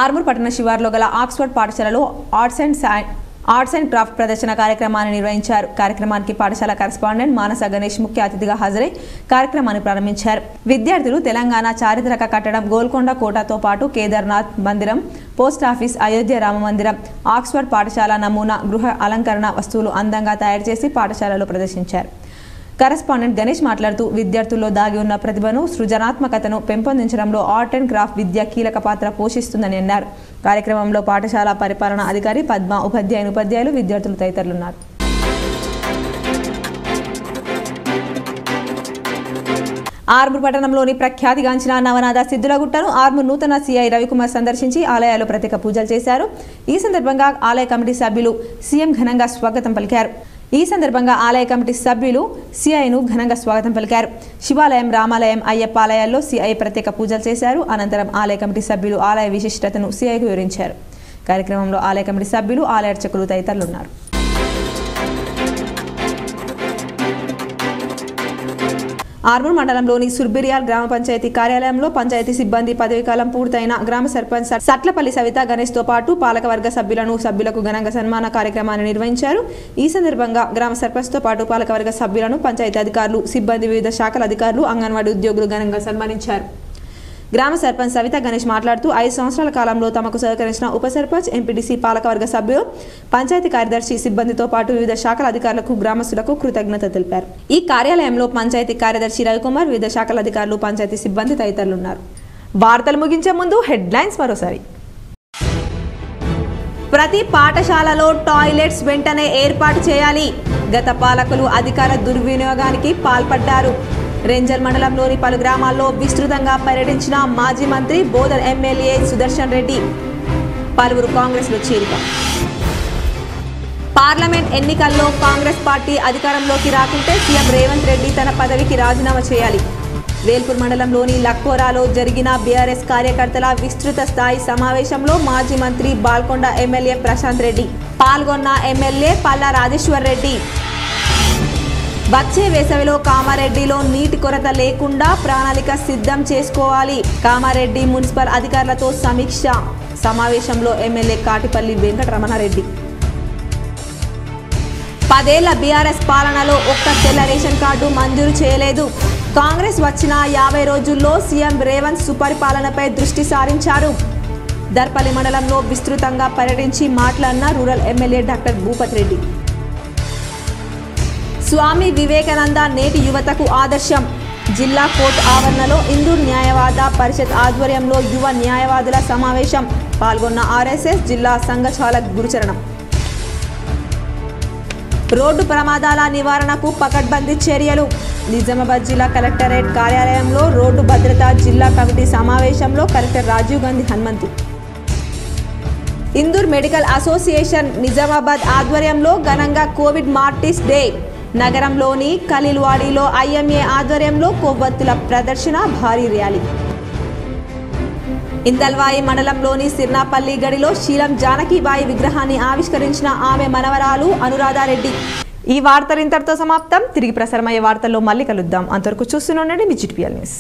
ఆర్మూర్ పట్టణ శివార్లో గల ఆక్స్ఫర్డ్ పాఠశాలలో ఆర్ట్స్ అండ్ క్రాఫ్ట్ ప్రదర్శన కార్యక్రమాన్ని నిర్వహించారు. కార్యక్రమానికి పాఠశాల కరెస్పాండెంట్ మానస గణేష్ ముఖ్య అతిథిగా హాజరై కార్యక్రమాన్ని ప్రారంభించారు. విద్యార్థులు తెలంగాణ చారిత్రక కట్టడం గోల్కొండ కోటతో పాటు కేదార్నాథ్ మందిరం, పోస్టాఫీస్, అయోధ్య రామ మందిరం, ఆక్స్ఫర్డ్ పాఠశాల నమూనా గృహ అలంకరణ వస్తువులు అందంగా తయారు చేసి పాఠశాలలో ప్రదర్శించారు. కరెస్పాండెంట్ గణేష్ మాట్లాడుతూ విద్యార్థుల్లో దాగి ఉన్న ప్రతిభను, సృజనాత్మకతను పెంపొందించడంలో ఆర్ట్ అండ్ క్రాఫ్ట్ విద్య కీలక పాత్ర పోషిస్తుందని అన్నారు. కార్యక్రమంలో పాఠశాల పరిపాలనా అధికారి పద్మ, ఉపాధ్యాయులు, విద్యార్థులు తదితరులున్నారు. ఆర్మూర్ పట్టణంలోని ప్రఖ్యాతిగాంచిన నవనాథ సిద్ధులగుట్టను ఆర్మూర్ నూతన సిఐ రవికుమార్ సందర్శించి ఆలయాల్లో ప్రత్యేక పూజలు చేశారు. ఈ సందర్భంగా ఆలయ కమిటీ సభ్యులు సీఎం ఘనంగా స్వాగతం పలికారు. సిఐను ఘనంగా స్వాగతం పలికారు. శివాలయం, రామాలయం, అయ్యప్ప ఆలయాల్లో సిఐ ప్రత్యేక పూజలు చేశారు. అనంతరం ఆలయ కమిటీ సభ్యులు ఆలయ విశిష్టతను సిఐకు వివరించారు. కార్యక్రమంలో ఆలయ కమిటీ సభ్యులు, ఆలయ అర్చకులు తదితరులున్నారు. ఆర్మూర్ మండలంలోని సుర్బిరియాల్ గ్రామ పంచాయతీ కార్యాలయంలో పంచాయతీ సిబ్బంది పదవీకాలం పూర్తయిన గ్రామ సర్పంచ్ సట్లపల్లి సవిత గణేష్ తో పాటు పాలకవర్గ సభ్యులకు ఘనంగా సన్మాన కార్యక్రమాన్ని నిర్వహించారు. ఈ సందర్భంగా గ్రామ సర్పంచ్ తో పాటు పాలకవర్గ సభ్యులను పంచాయతీ అధికారులు, సిబ్బంది, వివిధ శాఖల అధికారులు, అంగన్వాడీ ఉద్యోగులు ఘనంగా సన్మానించారు. గ్రామ సర్పంచ్ సవిత గణేష్ మాట్లాడుతూ 5 సంవత్సరాల కాలంలో తమకు సహకరించిన ఉప సర్పంచ్, ఎంపీటీసీ, పాలకవర్గ సభ్యులు, పంచాయతీ కార్యదర్శి, సిబ్బందితో పాటు వివిధ శాఖల అధికారులకు, గ్రామస్తులకు కృతజ్ఞత తెలిపారు. ఈ కార్యాలయంలో పంచాయతీ కార్యదర్శి రవికుమార్, వివిధ శాఖల అధికారులు, పంచాయతీ సిబ్బంది తదితరులున్నారు. వార్తలు ముగించే ముందు హెడ్లైన్స్ మరోసారి. ప్రతి పాఠశాలలో టాయిలెట్స్ వెంటనే ఏర్పాటు చేయాలి. గత పాలకులు అధికార దుర్వినియోగానికి పాల్పడ్డారు. రెంజల్ మండలంలోని పలు గ్రామాల్లో విస్తృతంగా పర్యటించిన మాజీ మంత్రి, బోధన్ ఎమ్మెల్యే సుదర్శన్ రెడ్డి. పలువురు కాంగ్రెస్లో చేరిక. పార్లమెంట్ ఎన్నికల్లో కాంగ్రెస్ పార్టీ అధికారంలోకి రాకుంటే సీఎం రేవంత్ రెడ్డి తన పదవికి రాజీనామా చేయాలి. వేల్పూర్ మండలంలోని లక్కోరాలో జరిగిన బీఆర్ఎస్ కార్యకర్తల విస్తృత స్థాయి సమావేశంలో మాజీ మంత్రి, బాల్కొండ ఎమ్మెల్యే ప్రశాంత్ రెడ్డి పాల్గొన్న ఎమ్మెల్యే పల్లా రాజేశ్వర్ రెడ్డి. వచ్చే వేసవిలో కామారెడ్డిలో నీటి కొరత లేకుండా ప్రణాళిక సిద్ధం చేసుకోవాలి. కామారెడ్డి మున్సిపల్ అధికారులతో సమీక్ష సమావేశంలో ఎమ్మెల్యే కాటిపల్లి వెంకటరమణారెడ్డి. 10 ఏళ్ల బీఆర్ఎస్ పాలనలో ఒక్క తెల్ల రేషన్ కార్డు మంజూరు చేయలేదు. కాంగ్రెస్ వచ్చిన 50 రోజుల్లో సీఎం రేవంత్ సుపరిపాలనపై దృష్టి సారించారు. దర్పల్లి మండలంలో విస్తృతంగా పర్యటించి మాట్లాడిన rural MLA doctor Bhupath Reddy. Swami Vivekananda నేటి యువతకు ఆదర్శం. జిల్లా కోర్టు ఆవరణలో ఇందూర్ న్యాయవాద పరిషత్ ఆధ్వర్యంలో యువ న్యాయవాదుల సమావేశం. పాల్గొన్న ఆర్ఎస్ఎస్ జిల్లా సంఘచాలక్ గురుచరణం. రోడ్డు ప్రమాదాల నివారణకు పకడ్బందీ చర్యలు. నిజామాబాద్ జిల్లా కలెక్టరేట్ కార్యాలయంలో రోడ్డు భద్రతా జిల్లా కమిటీ సమావేశంలో collector Rajiv Gandhi Hanumanthu. Indur medical association Nizamabad ఆధ్వర్యంలో ఘనంగా కోవిడ్ మార్టిస్ డే. నగరంలోని ఖలీల్వాడీలో ఐఎంఏ ఆధ్వర్యంలో కొవ్వొత్తుల ప్రదర్శన, భారీ ర్యాలీ. ఇందల్వాయి మండలంలోని సిర్నాపల్లి గడిలో శీలం జానకిబాయి విగ్రహాన్ని ఆవిష్కరించిన ఆమె మనవరాలు అనురాధారెడ్డి. ఈ వార్తలు ఇంతటితో సమాప్తం. తిరిగి ప్రసారమయ్యే వార్తల్లో మళ్ళీ కలుద్దాం. అంతవరకు చూస్తూనే ఉండండి మీ GTPL న్యూస్.